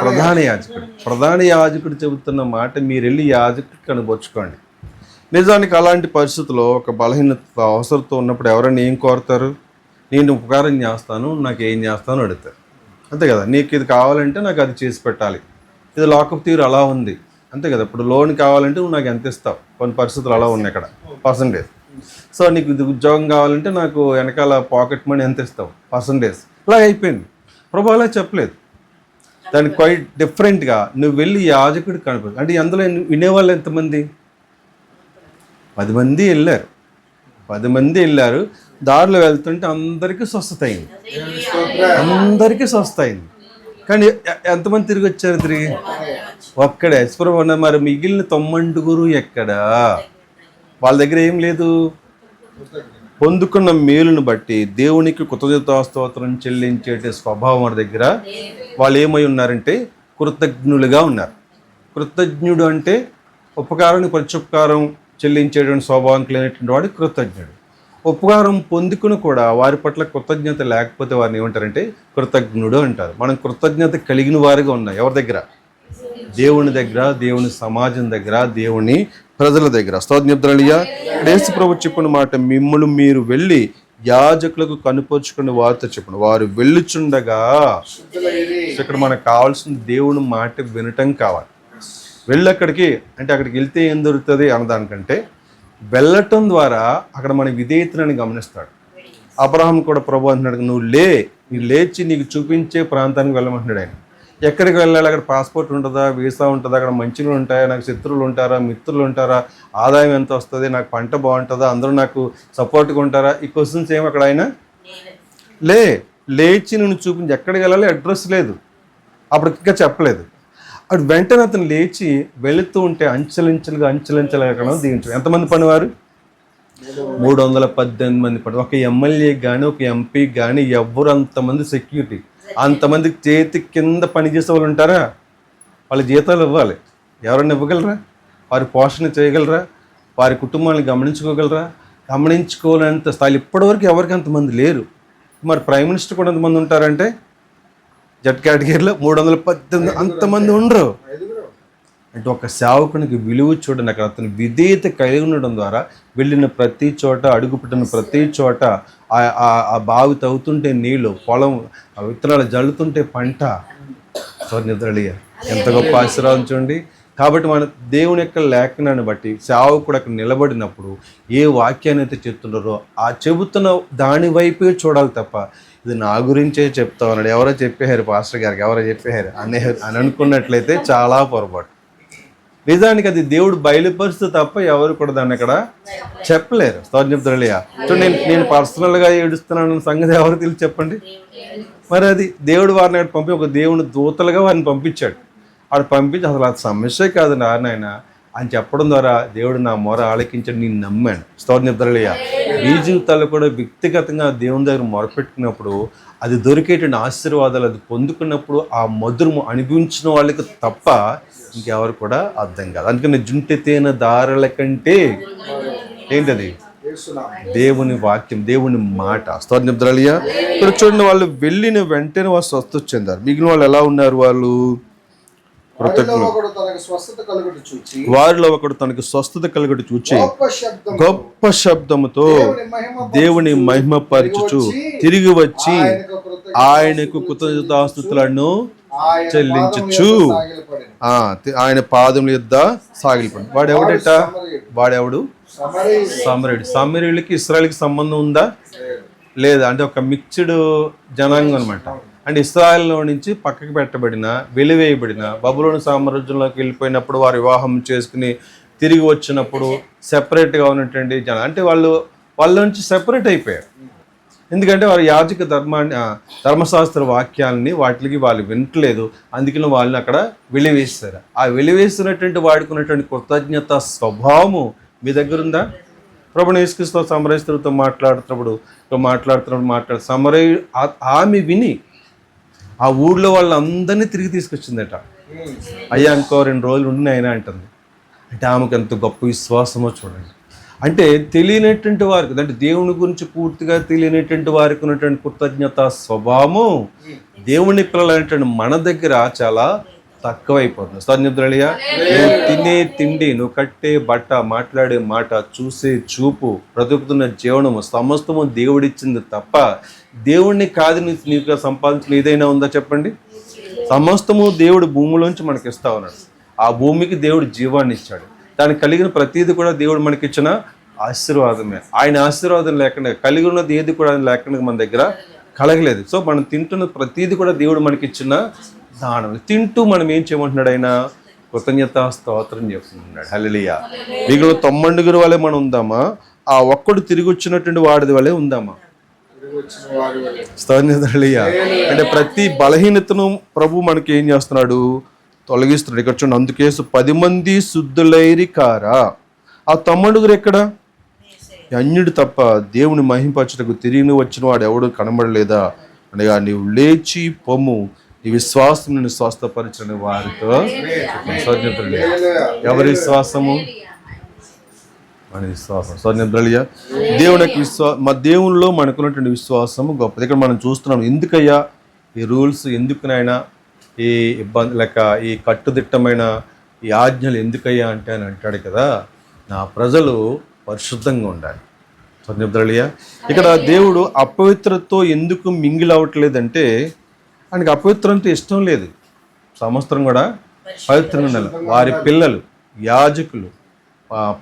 ప్రధాన యాజకుడు. ప్రధాన యాజకుడు చెబుతున్న మాట, మీరు వెళ్ళి యాజకుడికి కనిపరుచుకోండి. నిజానికి అలాంటి పరిస్థితుల్లో ఒక బలహీనత అవసరంతో ఉన్నప్పుడు ఎవరైనా ఏం కోరుతారు? నేను ఉపకారం చేస్తాను, నాకు ఏం చేస్తాను అడుగుతారు, అంతే కదా. నీకు ఇది కావాలంటే నాకు అది చేసి పెట్టాలి. ఇది లోకపు తీరు అలా ఉంది, అంతే కదా. ఇప్పుడు లోన్ కావాలంటే నువ్వు నాకు ఎంత ఇస్తావు, కొన్ని పరిస్థితులు అలా ఉన్నాయి అక్కడ పర్సంటేజ్. సో నీకు ఇది ఉద్యోగం కావాలంటే నాకు వెనకాల పాకెట్ మనీ ఎంత ఇస్తావు, పర్సంటేజ్. ఇలా అయిపోయింది. ప్రభు అలా చెప్పలేదు, దానికి క్వైట్ డిఫరెంట్గా నువ్వు వెళ్ళి యాజకుడికి కనిపి. అంటే అందులో వినేవాళ్ళు ఎంతమంది? 10 మంది వెళ్ళారు. 10 మంది వెళ్ళారు. దారిలో వెళ్తుంటే అందరికీ స్వస్థత అయింది, అందరికీ స్వస్థత అయింది. కానీ ఎంతమంది తిరిగి వచ్చారు? తిరిగి ఒక్కడే యశ్వరం. మరి మిగిలిన 90 ఎక్కడా? వాళ్ళ దగ్గర ఏం లేదు. పొందుకున్న మేలును బట్టి దేవునికి కృతజ్ఞతాస్తోత్రం చెల్లించేట స్వభావం వారి దగ్గర. వాళ్ళు ఏమై ఉన్నారంటే కృతజ్ఞులుగా ఉన్నారు. కృతజ్ఞుడు అంటే ఉపకారానికి ప్రత్యుపకారం చెల్లించేటువంటి స్వభావం లేనటువంటి వాడు కృతజ్ఞుడు. ఉపకారం పొందుకుని కూడా వారి పట్ల కృతజ్ఞత లేకపోతే వారిని ఏమంటారంటే కృతజ్ఞుడు అంటారు. మనం కృతజ్ఞత కలిగిన వారిగా ఉన్నాం. ఎవరి దగ్గర? దేవుని దగ్గర, దేవుని సమాజం దగ్గర, దేవుని ప్రజల దగ్గర. స్తోత్రలియా. యేసు ప్రభు చెప్పిన మాట, మిమ్మల్ని మీరు వెళ్ళి యాజకులకు కనుపరుచుకుని వారితో చెప్పండి. వారు వెళ్ళుచుండగా. ఇక్కడ మనకు కావాల్సిన దేవుని మాట వినటం కావాలి. వెళ్ళక్కడికి అంటే అక్కడికి వెళ్తే ఏం దొరుకుతుంది అన్నదానికంటే వెళ్ళటం ద్వారా అక్కడ మన విధేయతను గమనిస్తాడు. అబ్రహాం కూడా ప్రభు అంటున్నాడు, నువ్వు లేచి నీకు చూపించే ప్రాంతానికి వెళ్ళమంటున్నాడు ఆయన. ఎక్కడికి వెళ్ళాలి? అక్కడ పాస్పోర్ట్ ఉంటుందా, వీసా ఉంటుందా, అక్కడ మంచిలు ఉంటాయా, నాకు శత్రువులు ఉంటారా, మిత్రులు ఉంటారా, ఆదాయం ఎంత వస్తుంది, నాకు పంట బాగుంటుందా, అందరూ నాకు సపోర్ట్గా ఉంటారా? ఈ క్వశ్చన్స్ ఏమి అక్కడ ఆయన లేచి నేను చూపించి ఎక్కడికి వెళ్ళాలి అడ్రస్ లేదు, అప్పుడు ఇంకా చెప్పలేదు. అప్పుడు వెంటనే అతను లేచి వెళుతూ ఉంటే అంచెలంచెలుగా దిగించాడు. ఎంతమంది పనివారు? 318 మంది పని. ఒక ఎమ్మెల్యే కానీ ఒక ఎంపీ కానీ ఎవ్వరు అంతమంది సెక్యూరిటీ, అంతమంది చేతి కింద పనిచేసే వాళ్ళు ఉంటారా? వాళ్ళ జీతాలు ఇవ్వాలి. ఎవరైనా ఇవ్వగలరా? వారి పోషణ చేయగలరా? వారి కుటుంబాలను గమనించుకోగలరా? గమనించుకోలేనంత స్థాయిలో ఇప్పటివరకు ఎవరికి అంతమంది లేరు. మరి ప్రైమ్ మినిస్టర్ కూడా ఎంతమంది ఉంటారంటే జెడ్ కేటగిరీలో 318 అంతమంది ఉండరు. అంటే ఒక సేవకునికి విలువ చూడండి. అక్కడ అతను విధేయత కలిగి ఉండడం ద్వారా వెళ్ళిన ప్రతి చోట, అడుగుపెట్టిన ప్రతి చోట ఆ బావి తవ్వుతుంటే నీళ్ళు, పొలం విత్తనాలు జల్లుతుంటే పంట, నిద్రలియ ఎంత గొప్ప ఆశీర్వాదం చూడండి. కాబట్టి మన దేవుని యొక్క లేఖనాన్ని బట్టి సేవకుడు అక్కడ నిలబడినప్పుడు ఏ వాక్యాన్ని అయితే చెప్తున్నారో ఆ చెబుతున్న దాని వైపే చూడాలి తప్ప ఇది నా గురించే చెప్తా ఉన్నాడు, ఎవరో చెప్పేశారు పాస్టర్ గారికి, ఎవరో చెప్పేశారు అని అనుకున్నట్లయితే చాలా పొరపాటు. నిజానికి అది దేవుడు బయలుపరుస్తూ తప్ప ఎవరు కూడా దాన్ని అక్కడ చెప్పలేరు. చెప్తారులే. సో నేను పర్సనల్గా ఏడుస్తున్నాను సంగతి ఎవరు తెలిసి చెప్పండి. మరి అది దేవుడు వారిని అక్కడ పంపి ఒక దేవుని దూతలుగా వారిని పంపించాడు. వాడు పంపించి అసలు అది సమస్య కాదు నాయన అని చెప్పడం ద్వారా దేవుడు నా మొర ఆలకించాడు, నేను నమ్మాను. చెప్తారులే. మీ జీవితాల్లో కూడా వ్యక్తిగతంగా దేవుని దగ్గర మొరపెట్టుకున్నప్పుడు అది దొరికేటువంటి ఆశీర్వాదాలు అది పొందుకున్నప్పుడు ఆ మధురము అనుభవించిన వాళ్ళకి తప్ప ఇంకెవరు కూడా అర్థం కాదు. అందుకని జుంటె తేనె దారుల కంటే ఏంటది? దేవుని వాక్యం, దేవుని మాట. చెప్తారులే. ఇక్కడ చూడండి, వాళ్ళు వెళ్ళిన వెంటనే వాళ్ళు స్వస్థత చెందారు. మిగిలిన వాళ్ళు ఎలా ఉన్నారు? వాళ్ళు వారిలో ఒకడు తనకు స్వస్థత కలుగుట చూచి గొప్ప శబ్దముతో దేవుని మహిమపరచుచు తిరిగి వచ్చి ఆయనకు కృతజ్ఞతాస్తుతులను చెల్లించుచు ఆయన పాదముల యొద్ద సాగిలిపడి. వాడెవడు? సమరీయులకి ఇశ్రాయేలుకి సంబంధం ఉందా? లేదా? అంటే ఒక మిక్స్డ్ జనాంగం అనమాట. అంటే ఇశ్రాయేలులో నుంచి పక్కకి పెట్టబడిన, వెలివేయబడిన, బబులోను సామ్రాజ్యంలోకి వెళ్ళిపోయినప్పుడు వారు వివాహం చేసుకుని తిరిగి వచ్చినప్పుడు సెపరేట్గా ఉన్నటువంటి జనం, అంటే వాళ్ళ నుంచి సెపరేట్ అయిపోయారు. ఎందుకంటే వారు యాజక ధర్మశాస్త్ర వాక్యాలని వాటికి వాళ్ళు వింటలేదు, అందుకని వాళ్ళని అక్కడ వెలివేస్తారు. ఆ వెలివేసినటువంటి వాడుకున్నటువంటి కృతజ్ఞత స్వభావము మీ దగ్గర ఉందా? ప్రభువు యేసుక్రీస్తు సమరయులతో మాట్లాడుతున్నప్పుడు సమరయు ఆమె విని ఆ ఊళ్ళో వాళ్ళందరినీ తిరిగి తీసుకొచ్చిందట. అయ్యా ఇంకో 2 రోజులు ఉండి అయినా అంటుంది. అంటే ఆమెకు ఎంత గొప్ప విశ్వాసమో చూడండి. అంటే తెలియనటువంటి వారికి, అంటే దేవుని గురించి పూర్తిగా తెలియనటువంటి వారికి ఉన్నటువంటి కృతజ్ఞత స్వభావము దేవుని పిల్లలైనటువంటి మన దగ్గర చాలా తక్కువైపోతుంది. చెప్తారులే. నువ్వు తినే తిండి, నువ్వు కట్టే బట్ట, మాట్లాడే మాట, చూసే చూపు, బ్రతుకుతున్న జీవనము సమస్తము దేవుడిచ్చింది తప్ప దేవుణ్ణి కాదు నీకు సంపాదించిన ఏదైనా ఉందా చెప్పండి? సమస్తము దేవుడు భూమిలోంచి మనకి ఇస్తా ఉన్నాడు. ఆ భూమికి దేవుడు జీవాన్ని ఇచ్చాడు. దానికి కలిగిన ప్రతిదీ కూడా దేవుడు మనకిచ్చిన ఆశీర్వాదమే. ఆయన ఆశీర్వాదం లేకుండా కలిగి ఉన్నది ఏది కూడా లేకుండా మన దగ్గర కలగలేదు. సో మనం తింటున్న ప్రతిదీ కూడా దేవుడు మనకిచ్చిన దానం. తింటూ మనం ఏం చేయమంటున్నాడు? ఆయన కృతజ్ఞత స్తోత్రం చెప్తున్నాడు. హల్లెలూయా. మిగిలిన 90 వలె మనం ఉందామా? ఆ ఒక్కడు తిరిగి వచ్చినటువంటి వాడి వలె ఉందామా? హల్లెలూయా. అంటే ప్రతి బలహీనతను ప్రభు మనకి ఏం చేస్తున్నాడు? తొలగిస్తున్నాడు. ఇక్కడ చూడండి, అందుకేసు 10 మంది శుద్ధులైరి కారా. ఆ 90 ఎక్కడ? అన్యుడు తప్ప దేవుని మహింపరచుటకు తిరిగి వచ్చిన వాడు ఎవడు కనబడలేదా? అనగా నీవు లేచి పొమ్ము, నీ విశ్వాసం నిన్ను స్వస్థపరచని వారితో. ఎవరి విశ్వాసము? మన విశ్వాసం. స్వర్ణిద్రలియా. దేవుని యొక్క మా దేవునిలో మనకున్నటువంటి విశ్వాసము గొప్పది. ఇక్కడ మనం చూస్తున్నాం. ఎందుకయ్యా ఈ రూల్స్, ఎందుకునైనా ఈ ఇబ్బంది లేక ఈ కట్టుదిట్టమైన ఈ ఆజ్ఞలు ఎందుకయ్యా అంటే అని అంటాడు కదా, నా ప్రజలు పరిశుద్ధంగా ఉండాలి. స్వర్ణిద్రలియా. ఇక్కడ దేవుడు అపవిత్రతో ఎందుకు మింగిల్ అవ్వట్లేదంటే ఆయనకి అపవిత్రంతో ఇష్టం లేదు. సంవత్సరం కూడా పవిత్రంగా ఉండాలి. వారి పిల్లలు, యాజకులు,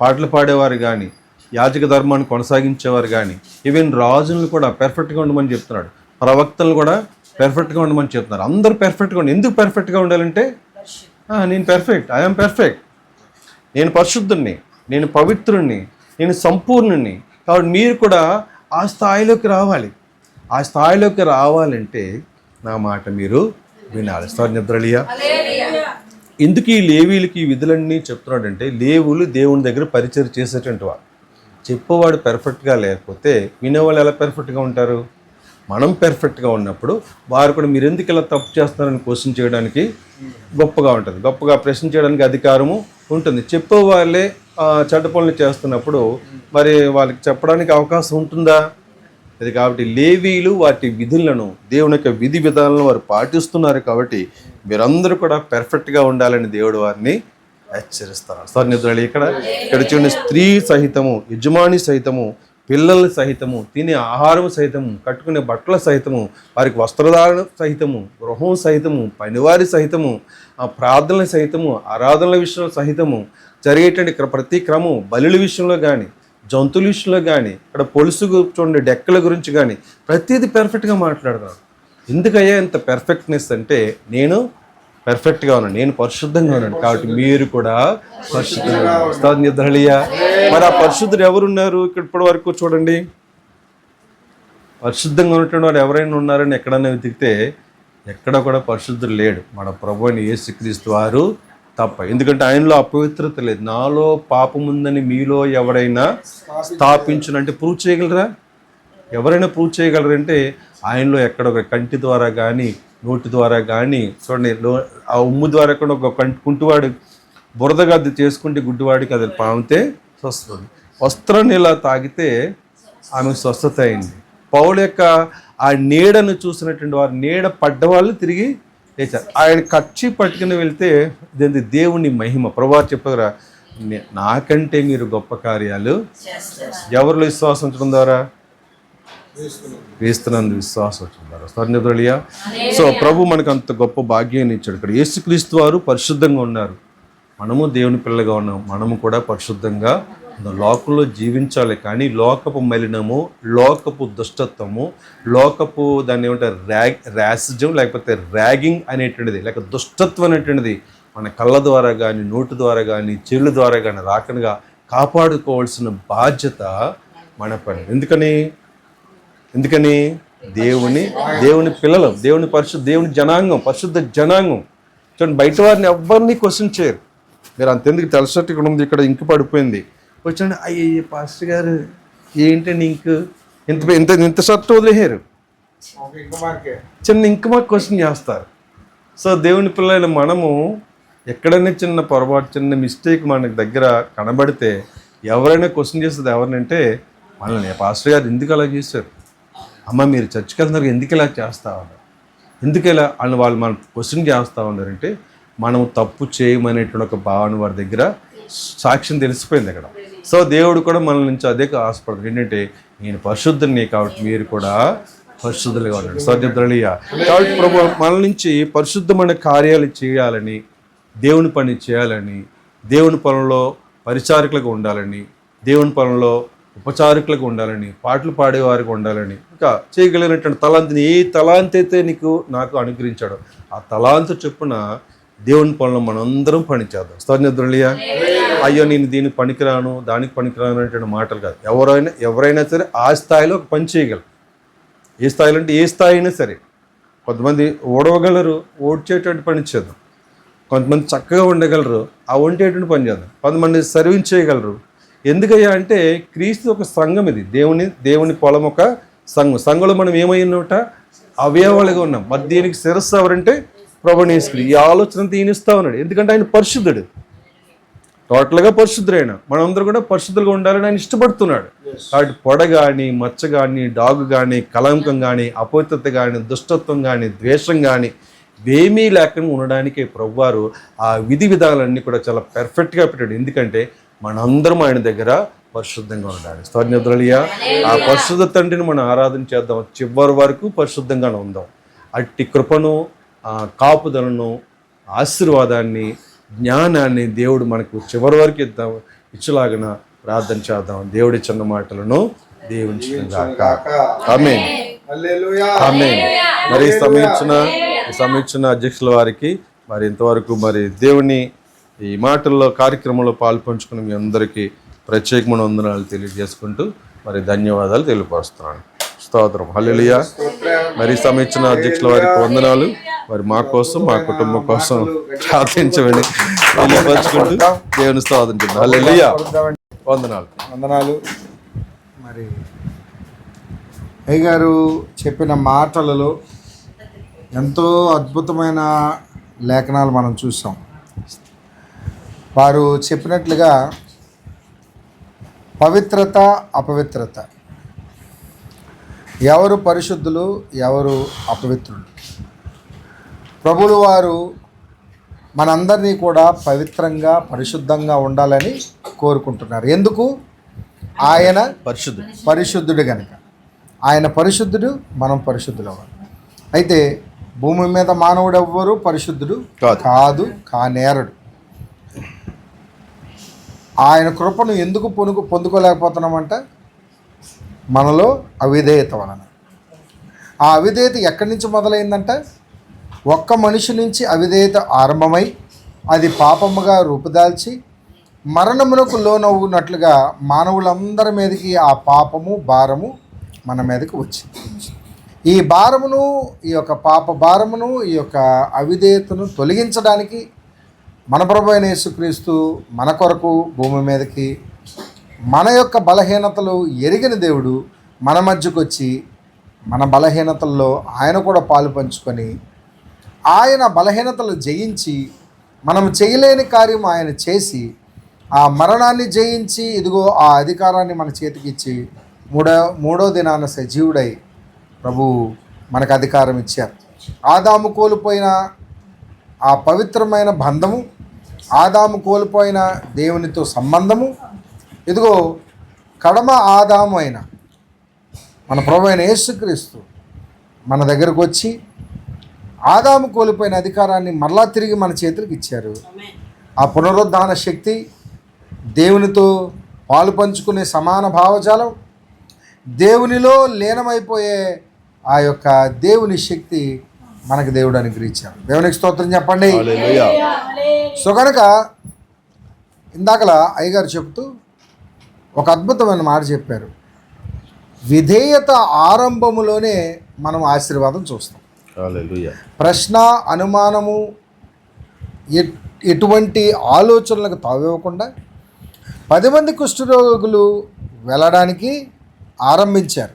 పాటలు పాడేవారు కానీ, యాజక ధర్మాన్ని కొనసాగించేవారు కానీ, ఈవెన్ రాజులను కూడా పెర్ఫెక్ట్గా ఉండమని చెప్తున్నాడు. ప్రవక్తలు కూడా పెర్ఫెక్ట్గా ఉండమని చెప్తున్నారు. అందరూ పెర్ఫెక్ట్గా ఉండాలి. ఎందుకు పెర్ఫెక్ట్గా ఉండాలంటే నేను పెర్ఫెక్ట్, ఐఎమ్ పెర్ఫెక్ట్, నేను పరిశుద్ధుణ్ణి, నేను పవిత్రుణ్ణి, నేను సంపూర్ణుణ్ణి. కాబట్టి మీరు కూడా ఆ స్థాయిలోకి రావాలి. ఆ స్థాయిలోకి రావాలంటే నా మాట మీరు వినాలి. స్తోత్రలియా. ఎందుకు ఈ లేవీలకి ఈ విధులన్నీ చెప్తున్నాడంటే, లేవులు దేవుని దగ్గర పరిచయం చేసేటువంటి వాడు. చెప్పేవాడు పెర్ఫెక్ట్గా లేకపోతే వినేవాళ్ళు ఎలా పెర్ఫెక్ట్గా ఉంటారు? మనం పెర్ఫెక్ట్గా ఉన్నప్పుడు వారు కూడా మీరు ఎందుకు ఇలా తప్పు చేస్తున్నారని క్వశ్చన్ చేయడానికి గొప్పగా ఉంటుంది, గొప్పగా ప్రశ్న చేయడానికి అధికారము ఉంటుంది. చెప్పే వాళ్ళే చెడ్డ పనులు చేస్తున్నప్పుడు మరి వాళ్ళకి చెప్పడానికి అవకాశం ఉంటుందా? అది కాబట్టి లేవీలు వాటి విధులను, దేవుని యొక్క విధి విధానాలను వారు పాటిస్తున్నారు. కాబట్టి మీరందరూ కూడా పెర్ఫెక్ట్గా ఉండాలని దేవుడు వారిని హెచ్చరిస్తారు. స్వర్ణిద్రలు ఇక్కడ చూడండి, స్త్రీ సహితము, యజమాని సహితము, పిల్లల సహితము, తినే ఆహారం సహితము, కట్టుకునే బట్టల సహితము, వారికి వస్త్రధారణ సహితము, గృహం సహితము, పనివారి సహితము, ప్రార్థనల సహితము, ఆరాధనల విషయంలో సహితము, జరిగేటువంటి ప్రతి క్రమం, బలుల విషయంలో కానీ, జంతువుల విషయంలో కానీ, ఇక్కడ పొలుసు చూడండి డెక్కల గురించి కానీ ప్రతిదీ పెర్ఫెక్ట్గా మాట్లాడతారు. ఎందుకయ్యా ఇంత పెర్ఫెక్ట్నెస్ అంటే, నేను పెర్ఫెక్ట్గా ఉన్నాను, నేను పరిశుద్ధంగా ఉన్నాను, కాబట్టి మీరు కూడా పరిశుద్ధంగా నిద్రలియా. మరి ఆ పరిశుద్ధుడు ఎవరున్నారు? ఇక్కడ ఇప్పటి వరకు చూడండి, పరిశుద్ధంగా ఉన్నటువంటి వారు ఎవరైనా ఉన్నారని ఎక్కడన్నా వెతికితే ఎక్కడ కూడా పరిశుద్ధుడు లేడు. మన ప్రభువైన యేసుక్రీస్తు వారు తప్ప. ఎందుకంటే ఆయనలో అపవిత్రత లేదు. నాలో పాపం ఉందని మీలో ఎవరైనా స్థాపించునంటే ప్రూవ్ చేయగలరా? ఎవరైనా ప్రూవ్ చేయగలరంటే ఆయనలో ఎక్కడ ఒక కంటి ద్వారా కానీ, నోటి ద్వారా కానీ, చూడండి ఆ ఉమ్ము ద్వారా కూడా ఒక కుంటివాడు బురద గద్ద చేసుకుంటే గుడ్డివాడికి అది పామితే స్వస్థత. వస్త్రాన్ని ఇలా తాగితే ఆమెకు స్వస్థత అయింది. పౌలు యొక్క ఆ నీడను చూసినటువంటి వారు, నీడ పడ్డ వాళ్ళు తిరిగి లేచారు. ఆయన కచ్చి పట్టుకుని వెళ్తే ఇది దేవుని మహిమ. ప్రభువారు చెప్పగలరా, నాకంటే మీరు గొప్ప కార్యాలు ఎవరిలో విశ్వాసం ఉంచడం ద్వారా? వేస్తున్నందు విశ్వాసం వచ్చిందారు. స్వర్ణిద్రలియా. సో ప్రభు మనకు అంత గొప్ప భాగ్యాన్ని ఇచ్చాడు. ఇక్కడ యేసుక్రీస్తు వారు పరిశుద్ధంగా ఉన్నారు, మనము దేవుని పిల్లగా ఉన్నాము, మనము కూడా పరిశుద్ధంగా లోకంలో జీవించాలి. కానీ లోకపు మలినము, లోకపు దుష్టత్వము, లోకపు దాన్ని ఏమంటారు ర్యాసిజం, లేకపోతే ర్యాగింగ్ అనేటువంటిది, లేక దుష్టత్వం అనేటువంటిది మన కళ్ళ ద్వారా కానీ, నోటి ద్వారా కానీ, చెవుల ద్వారా కానీ రాకుండా కాపాడుకోవాల్సిన బాధ్యత మన పని. ఎందుకని దేవుని పిల్లలు, దేవుని జనాంగం, పరిశుద్ధ జనాంగం. చూడండి, బయట వారిని ఎవరిని క్వశ్చన్ చేయరు. మీరు అంతెందుకు తెలిసినట్టు ఇక్కడ ఉంది, ఇక్కడ ఇంకు పడిపోయింది, వచ్చండి అయ్యే పాస్టర్ గారు ఏంటండి ఇంకు ఇంత ఇంత ఇంత షర్ట్ వదిలేరు, చిన్న ఇంక మాకు క్వశ్చన్ చేస్తారు. సో దేవుని పిల్లలు మనము ఎక్కడైనా చిన్న పొరపాటు, చిన్న మిస్టేక్ మనకి దగ్గర కనబడితే ఎవరైనా క్వశ్చన్ చేస్తుంది ఎవరినంటే మనల్ని, పాస్టర్ గారు ఎందుకు అలా చేశారు, అమ్మ మీరు చర్చికి వెళ్తున్నారు ఎందుకు ఇలా చేస్తూ ఉన్నారు, ఎందుకు ఇలా అని వాళ్ళు మనం క్వశ్చన్ చేస్తూ ఉన్నారంటే మనం తప్పు చేయమనేటువంటి ఒక భావన వారి దగ్గర సాక్ష్యం తెలిసిపోయింది అక్కడ. సో దేవుడు కూడా మన నుంచి అదే ఆశపడతాడు, ఏంటంటే నేను పరిశుద్ధుని కాబట్టి మీరు కూడా పరిశుద్ధులుగా ఉండండి. స్వర్ణిద్రలియా. కాబట్టి ప్రభు మన నుంచి పరిశుద్ధమైన కార్యాలు చేయాలని, దేవుని పని చేయాలని, దేవుని పనుల్లో పరిచారకులుగా ఉండాలని, దేవుని పనుల్లో ఉపచారకులుగా ఉండాలని, పాటలు పాడేవారికి ఉండాలని, ఇంకా చేయగలిగినటువంటి తలాంతిని, ఏ తలాంతి అయితే నాకు అనుగ్రహించాడో ఆ తలాంతు చొప్పున దేవుని పనులు మనందరం పనిచేద్దాం. స్తోత్రలియా. అయ్యో నేను దీనికి పనికిరాను, దానికి పనికిరాను అనేటువంటి మాటలు కాదు. ఎవరైనా సరే ఆ స్థాయిలో ఒక పని చేయగలరు. ఏ స్థాయిలో అంటే ఏ స్థాయి అయినా సరే. కొంతమంది ఓడవగలరు, ఓడ్చేటువంటి పని చేద్దాం. కొంతమంది చక్కగా ఉండగలరు, ఆ వండేటువంటి పని చేద్దాం. కొంతమంది సర్వింగ్ చేయగలరు. ఎందుకయ్యా అంటే క్రీస్తు ఒక సంఘం, ఇది దేవుని పొలం ఒక సంఘం. సంఘంలో మనం ఏమై ఉన్నట అవయవాలుగా ఉన్నాం. మరి దీనికి శిరస్సు ఎవరంటే ప్రభువైన యేసుక్రీస్తు. ఈ ఆలోచన తీనిస్తా ఉన్నాడు, ఎందుకంటే ఆయన పరిశుద్ధుడు, టోటల్గా పరిశుద్ధుడైన. మనందరూ కూడా పరిశుద్ధులుగా ఉండాలని ఆయన ఇష్టపడుతున్నాడు. కాబట్టి పొడ కానీ, మచ్చ కానీ, డాగు కానీ, కలంకం కానీ, అపవిత్రత కానీ, దుష్టత్వం కానీ, ద్వేషం కానీ ఏమీ లేకుండా ఉండడానికి ప్రభువారు ఆ విధి విధానాలన్నీ కూడా చాలా పెర్ఫెక్ట్గా పెట్టాడు. ఎందుకంటే మనందరం ఆయన దగ్గర పరిశుద్ధంగా ఉండాలి. స్తోత్రలియా. ఆ పరిశుద్ధ తండ్రిని మనం ఆరాధన చేద్దాం, చివరి వరకు పరిశుద్ధంగానే ఉందాం. అట్టి కృపను, కాపుదలను, ఆశీర్వాదాన్ని, జ్ఞానాన్ని దేవుడు మనకు చివరి వరకు ఇచ్చేలాగిన ప్రార్థన చేద్దాం. దేవుడి చిన్న మాటలను దీవించుగాక. ఆమేన్. ఆమేన్. మరి సమీక్షణ అధ్యక్షుల వారికి మరి ఇంతవరకు మరి దేవుని ఈ మాటల్లో కార్యక్రమంలో పాల్పంచుకుని మీ అందరికీ ప్రత్యేకమైన వందనాలు తెలియజేసుకుంటూ మరి ధన్యవాదాలు తెలియపరుస్తున్నాను. స్తోత్రం. హల్లెలూయా. మరి సమీక్షణ అధ్యక్షుల వారికి వందనాలు. మరి మా కోసం, మా కుటుంబం కోసం ప్రార్థించమని తెలియపరుచుకుంటూ దేవుని స్తోత్రం చెప్తాం. హల్లెలూయా. వందనాలు. మరి అయ్య గారు చెప్పిన మాటలలో ఎంతో అద్భుతమైన లేఖనాలు మనం చూసాం. వారు చెప్పినట్లుగా పవిత్రత, అపవిత్రత, ఎవరు పరిశుద్ధులు, ఎవరు అపవిత్రులు. ప్రభువులు వారు మనందరినీ కూడా పవిత్రంగా, పరిశుద్ధంగా ఉండాలని కోరుకుంటున్నారు. ఎందుకు? ఆయన పరిశుద్ధుడు కనుక. ఆయన పరిశుద్ధుడు, మనం పరిశుద్ధులు అవ్వాలి. అయితే భూమి మీద మానవుడు ఎవ్వరూ పరిశుద్ధుడు కాదు, కానేరడు. ఆయన కృపను ఎందుకు పొందుకోలేకపోతున్నామంట? మనలో అవిధేయత వలన. ఆ అవిధేయత ఎక్కడి నుంచి మొదలైందంట? ఒక్క మనిషి నుంచి అవిధేయత ఆరంభమై అది పాపముగా రూపుదాల్చి మరణమునకు లోనవునట్లుగా మానవులందరి మీదకి ఆ పాపము, భారము మన మీదకి వచ్చింది. ఈ భారమును, ఈ యొక్క పాప భారమును, ఈ యొక్క అవిధేయతను తొలగించడానికి మన ప్రభు అయిన యేసుక్రీస్తు మన కొరకు భూమి మీదకి మన యొక్క బలహీనతలు ఎరిగిన దేవుడు మన మధ్యకు వచ్చి మన బలహీనతల్లో ఆయన కూడా పాలు పంచుకొని ఆయన బలహీనతలు జయించి మనం చేయలేని కార్యం ఆయన చేసి ఆ మరణాన్ని జయించి ఇదిగో ఆ అధికారాన్ని మన చేతికి ఇచ్చి మూడో దినాన సజీవుడై ప్రభు మనకు అధికారం ఇచ్చారు. ఆదాము కోల్పోయిన ఆ పవిత్రమైన బంధము, ఆదాము కోల్పోయిన దేవునితో సంబంధము, ఇదిగో కడమ ఆదాము అయిన మన ప్రభు అయిన యేసుక్రీస్తు మన దగ్గరకు వచ్చి ఆదాము కోల్పోయిన అధికారాన్ని మరలా తిరిగి మన చేతులకు ఇచ్చారు. ఆ పునరుద్ధాన శక్తి, దేవునితో పాలు పంచుకునే సమాన భావజాలం, దేవునిలో లీనమైపోయే ఆ యొక్క దేవుని శక్తి మనకు దేవుడు అనుగ్రహించారు. దేవునికి స్తోత్రం చెప్పండి. సో కనుక ఇందాకలా అయ్యగారు చెబుతూ ఒక అద్భుతమైన మాట చెప్పారు. విధేయత ఆరంభములోనే మనం ఆశీర్వాదం చూస్తాం. ప్రశ్న, అనుమానము, ఎటువంటి ఆలోచనలకు తావివ్వకుండా 10 మంది కుష్ఠరోగులు వెళ్ళడానికి ఆరంభించారు.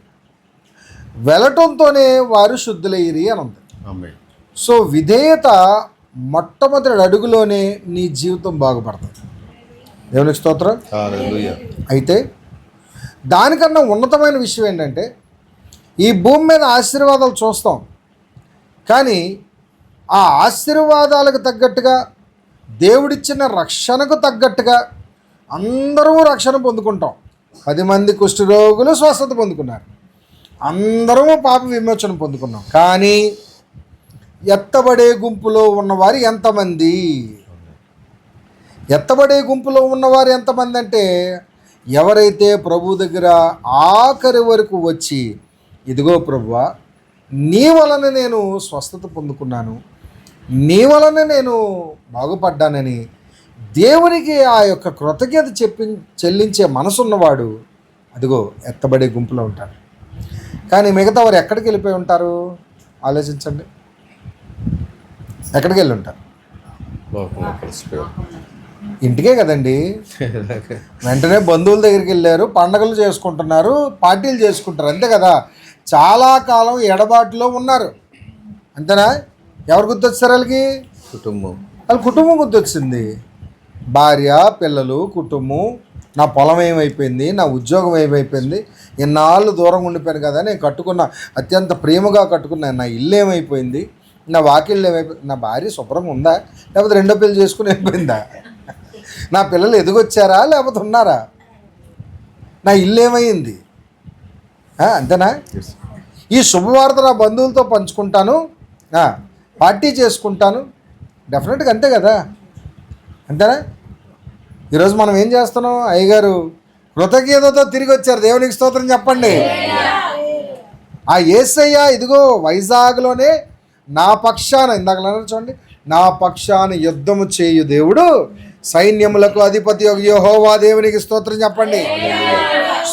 వెళ్ళటంతోనే వారు శుద్ధులయ్యిరి అని ఉంది. సో విధేయత మొట్టమొదటి అడుగులోనే నీ జీవితం బాగుపడుతుంది. దేవునికి స్తోత్రం. అయితే దానికన్నా ఉన్నతమైన విషయం ఏంటంటే ఈ భూమి మీద ఆశీర్వాదాలు చూస్తాం, కానీ ఆ ఆశీర్వాదాలకు తగ్గట్టుగా దేవుడిచ్చిన రక్షణకు తగ్గట్టుగా అందరూ రక్షణ పొందుకుంటాం. 10 మంది కుష్ఠరోగులు స్వస్థత పొందుకున్నారు, అందరము పాప విమోచన పొందుకున్నాం. కానీ ఎత్తబడే గుంపులో ఉన్నవారు ఎంతమంది? ఎత్తబడే గుంపులో ఉన్నవారు ఎంతమంది అంటే ఎవరైతే ప్రభు దగ్గర ఆఖరి వరకు వచ్చి ఇదిగో ప్రభువా నీ వలన నేను స్వస్థత పొందుకున్నాను, నీ వలన నేను బాగుపడ్డానని దేవునికి ఆ యొక్క కృతజ్ఞత చెల్లించే మనసున్నవాడు అదిగో ఎత్తబడే గుంపులో ఉంటాడు. కానీ మిగతా వారు ఎక్కడికి వెళ్ళిపోయి ఉంటారు? ఆలోచించండి. ఎక్కడికి వెళ్ళి ఉంటారు? ఇంటికే కదండి. వెంటనే బంధువుల దగ్గరికి వెళ్ళారు, పండగలు చేసుకుంటున్నారు, పార్టీలు చేసుకుంటారు, అంతే కదా. చాలా కాలం ఎడబాటులో ఉన్నారు, అంతేనా? ఎవరు గుర్తొచ్చారు వాళ్ళకి? వాళ్ళ కుటుంబం గుర్తొచ్చింది. భార్య, పిల్లలు, కుటుంబం. నా పొలం ఏమైపోయింది, నా ఉద్యోగం ఏమైపోయింది, ఇన్నాళ్ళు దూరంగా ఉండిపోయాను కదా, నేను కట్టుకున్న అత్యంత ప్రేమగా కట్టుకున్న నా ఇల్లు ఏమైపోయింది, నా వాకిళ్ళు ఏమైపోయింది, నా భార్య శుభ్రంగా ఉందా లేకపోతే రెండో పెళ్లి చేసుకుని అయిపోయిందా, నా పిల్లలు ఎదిగొచ్చారా లేకపోతే ఉన్నారా, నా ఇల్లు ఏమైంది, అంతేనా? ఈ శుభవార్త నా బంధువులతో పంచుకుంటాను, పార్టీ చేసుకుంటాను, డెఫినెట్గా అంతే కదా, అంతేనా? ఈరోజు మనం ఏం చేస్తున్నాం? అయ్యగారు కృతజ్ఞతతో తిరిగి వచ్చారు. దేవునికి స్తోత్రం చెప్పండి. ఆ యేసయ్య ఇదిగో వైజాగ్లోనే నా పక్షాన, ఇందాక చూడండి, నా పక్షాన యుద్ధము చేయు దేవుడు, సైన్యములకు అధిపతి యెహోవా, దేవునికి స్తోత్రం చెప్పండి.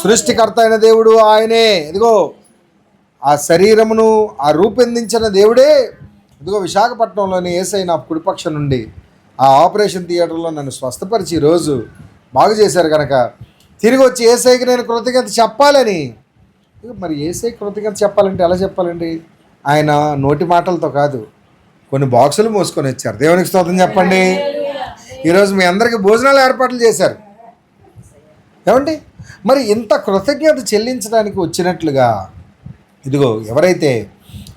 సృష్టికర్త అయిన దేవుడు ఆయనే. ఇదిగో ఆ శరీరమును ఆ రూపొందించిన దేవుడే ఇదిగో విశాఖపట్నంలోని యేసయ్య నా కుడిపక్షం నుండి ఆ ఆపరేషన్ థియేటర్లో నన్ను స్వస్థపరిచి ఈరోజు బాగు చేశారు కనుక తిరిగి వచ్చి యేసయ్యకి నేను కృతజ్ఞత చెప్పాలని. మరి యేసయ్య కృతజ్ఞత చెప్పాలంటే ఎలా చెప్పాలండి? ఆయన నోటి మాటలతో కాదు, కొన్ని బాక్సులు మోసుకొని వచ్చారు. దేవునికి స్తోత్రం చెప్పండి. ఈరోజు మీ అందరికీ భోజనాలు ఏర్పాట్లు చేశారు ఏమండి? మరి ఇంత కృతజ్ఞత చెల్లించడానికి వచ్చినట్లుగా ఇదిగో ఎవరైతే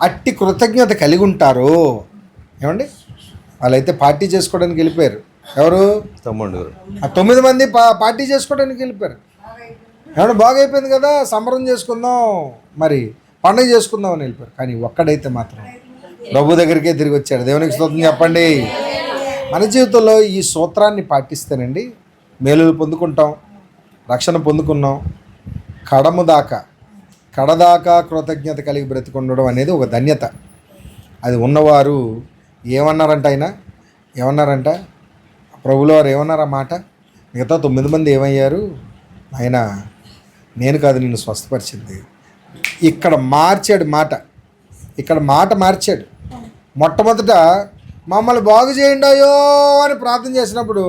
అట్టి కృతజ్ఞత కలిగి ఉంటారో ఏమండి, వాళ్ళైతే పార్టీ చేసుకోవడానికి వెళ్ళిపోయారు. ఎవరు? తమ్ముడు. ఆ 9 మంది పార్టీ చేసుకోవడానికి వెళ్ళిపోయారు. ఏమన్నా బాగైపోయింది కదా, సంబరం చేసుకుందాం, మరి పండుగ చేసుకుందాం అని వెళ్ళిపోయారు. కానీ ఒక్కడైతే మాత్రం ప్రభు దగ్గరికే తిరిగి వచ్చాడు. దేవునికి స్తోత్రం చెప్పండి. మన జీవితంలో ఈ సూత్రాన్ని పాటిస్తేనండి మేలులు పొందుకుంటాం, రక్షణ పొందుకున్నాం. కడదాకా కృతజ్ఞత కలిగి బ్రతికుండడం అనేది ఒక ధన్యత. అది ఉన్నవారు ఏమన్నారంట, ఏమన్నారంట ప్రభులో వారు ఏమన్నారా మాట? మిగతా 9 మంది ఏమయ్యారు? ఆయన నేను కాదు నిన్ను స్వస్థపరిచింది. ఇక్కడ మాట మార్చాడు. మొట్టమొదట మమ్మల్ని బాగు చేయండాయో అని ప్రార్థన చేసినప్పుడు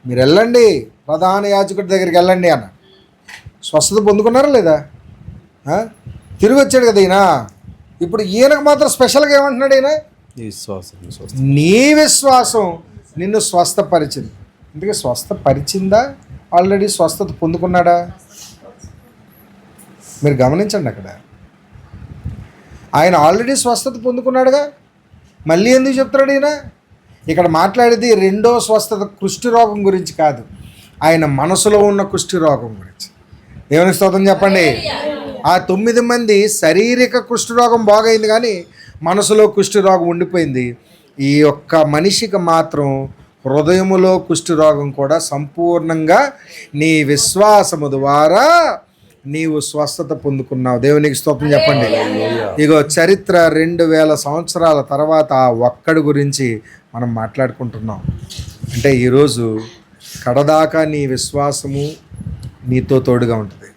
మీరు వెళ్ళండి ప్రధాన యాజకుడి దగ్గరికి వెళ్ళండి అన్న. స్వస్థత పొందుకున్నారా లేదా? తిరిగి వచ్చాడు కదా ఈయన. ఇప్పుడు ఈయనకు మాత్రం స్పెషల్గా ఏమంటున్నాడు ఈయన? నీ విశ్వాసం నిన్ను స్వస్థపరిచింది. అందుకే స్వస్థపరిచిందా, ఆల్రెడీ స్వస్థత పొందుకున్నాడా? మీరు గమనించండి. అక్కడ ఆయన ఆల్రెడీ స్వస్థత పొందుకున్నాడుగా, మళ్ళీ ఎందుకు చెప్తున్నాడు ఈయన? ఇక్కడ మాట్లాడేది రెండో స్వస్థత కుష్టి రోగం గురించి కాదు, ఆయన మనసులో ఉన్న కుష్టి రోగం గురించి. దేవునికి స్తోత్రం చెప్పండి. ఆ 9 మంది శారీరక కుష్ఠరోగం బాగైంది కానీ మనసులో కుష్ఠరోగం ఉండిపోయింది. ఈ ఒక్క మనిషికి మాత్రం హృదయములో కుష్ఠరోగం కూడా సంపూర్ణంగా నీ విశ్వాసము ద్వారా నీవు స్వస్థత పొందుకున్నావు. దేవునికి స్తోత్రం చెప్పండి. ఇగో చరిత్ర 2000 సంవత్సరాల తర్వాత ఆ ఒక్కడి గురించి మనం మాట్లాడుకుంటున్నాం. అంటే ఈరోజు కడదాకా నీ విశ్వాసము నీతో తోడుగా ఉంటుంది.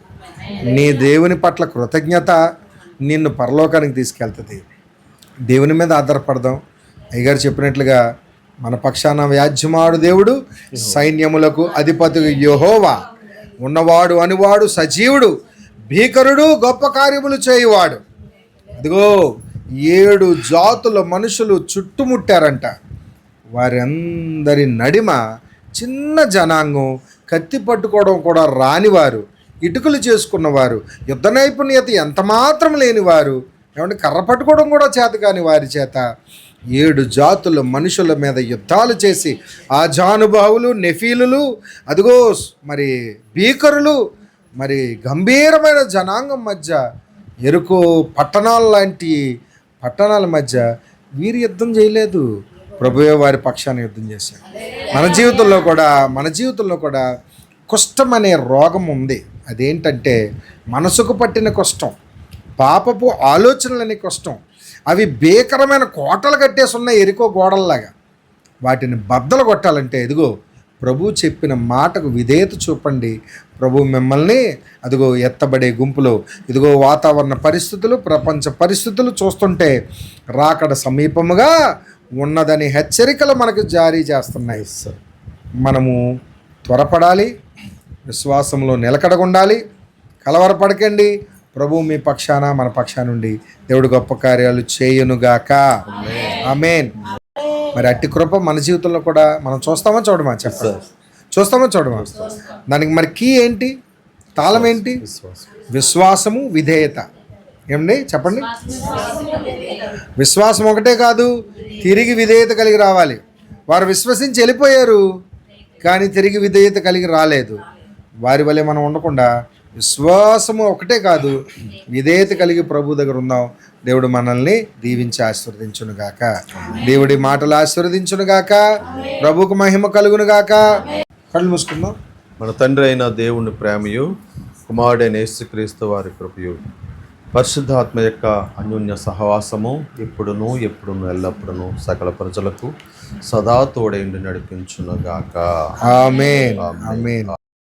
నీ దేవుని పట్ల కృతజ్ఞత నిన్ను పరలోకానికి తీసుకెళ్తుంది. దేవుని మీద ఆధారపడదాం. అయ్యగారు చెప్పినట్లుగా మన పక్షాన వ్యాజ్యమాడు దేవుడు, సైన్యములకు అధిపతి యెహోవా, ఉన్నవాడు అనువాడు, సజీవుడు, భీకరుడు, గొప్ప కార్యములు చేయువాడు. ఇదిగో 7 జాతుల మనుషులు చుట్టుముట్టారంట. వారందరి నడిమ చిన్న జనాంగం, కత్తి పట్టుకోవడం కూడా రానివారు, ఇటుకలు చేసుకున్నవారు, యుద్ధ నైపుణ్యత ఎంత మాత్రం లేనివారు, ఏమంటే కర్ర పట్టుకోవడం కూడా చేత కాని వారి చేత 7 జాతుల మనుషుల మీద యుద్ధాలు చేసి ఆ జానుబాహులు, నెఫీలులు, అదిగో మరి భీకరులు, మరి గంభీరమైన జనాంగం మధ్య, ఎరుకో పట్టణాల లాంటి పట్టణాల మధ్య వీరు యుద్ధం చేయలేదు, ప్రభువే వారి పక్షాన్ని యుద్ధం చేశారు. మన జీవితంలో కూడా కుష్ఠం అనే రోగం ఉంది. అదేంటంటే మనసుకు పట్టిన కుష్ఠం, పాపపు ఆలోచనలని కుష్ఠం. అవి భీకరమైన కోటలు కట్టేసి ఉన్న ఎరుకో గోడల్లాగా. వాటిని బద్దలు కొట్టాలంటే ఇదిగో ప్రభు చెప్పిన మాటకు విధేయత చూపండి. ప్రభు మిమ్మల్ని అదిగో ఎత్తబడే గుంపులో ఇదిగో వాతావరణ పరిస్థితులు, ప్రపంచ పరిస్థితులు చూస్తుంటే రాకడ సమీపముగా ఉన్నదని హెచ్చరికలు మనకు జారీ చేస్తున్నాయి. మనము త్వరపడాలి, విశ్వాసంలో నిలకడగుండాలి, కలవరపడకండి. ప్రభు మీ పక్షాన మన పక్షాన నుండి దేవుడు గొప్ప కార్యాలు చేయునుగాక. ఆమేన్. మరి అట్టి కృప మన జీవితంలో కూడా మనం చూస్తామా చూడమా? చెప్పండి. చూస్తామా చూడమా? దానికి మరి కీ ఏంటి, తాళం ఏంటి? విశ్వాసము, విధేయత. ఏమండి చెప్పండి. విశ్వాసం ఒకటే కాదు, తిరిగి విధేయత కలిగి రావాలి. వారు విశ్వసించి వెళ్ళిపోయారు కానీ తిరిగి విధేయత కలిగి రాలేదు. వారి వల్లే మనం ఉండకుండా విశ్వాసము ఒకటే కాదు, విధేయత కలిగి ప్రభు దగ్గర ఉందాం. దేవుడు మనల్ని దీవించి ఆశీర్వదించునుగాక. దేవుడి మాటలు ఆశీర్వదించునుగాక. ప్రభుకు మహిమ కలుగునుగాక. కళ్ళు మూసుకుందాం. మన తండ్రి అయిన దేవుని ప్రేమయు, కుమారుడైన యేసుక్రీస్తు వారి కృపయు, పరిశుద్ధాత్మ యొక్క అన్యోన్య సహవాసము ఎప్పుడును ఎల్లప్పుడును సకల ప్రజలకు సదా తోడైండి నడిపించునుగాక. ఆమేన్. ఆమేన్.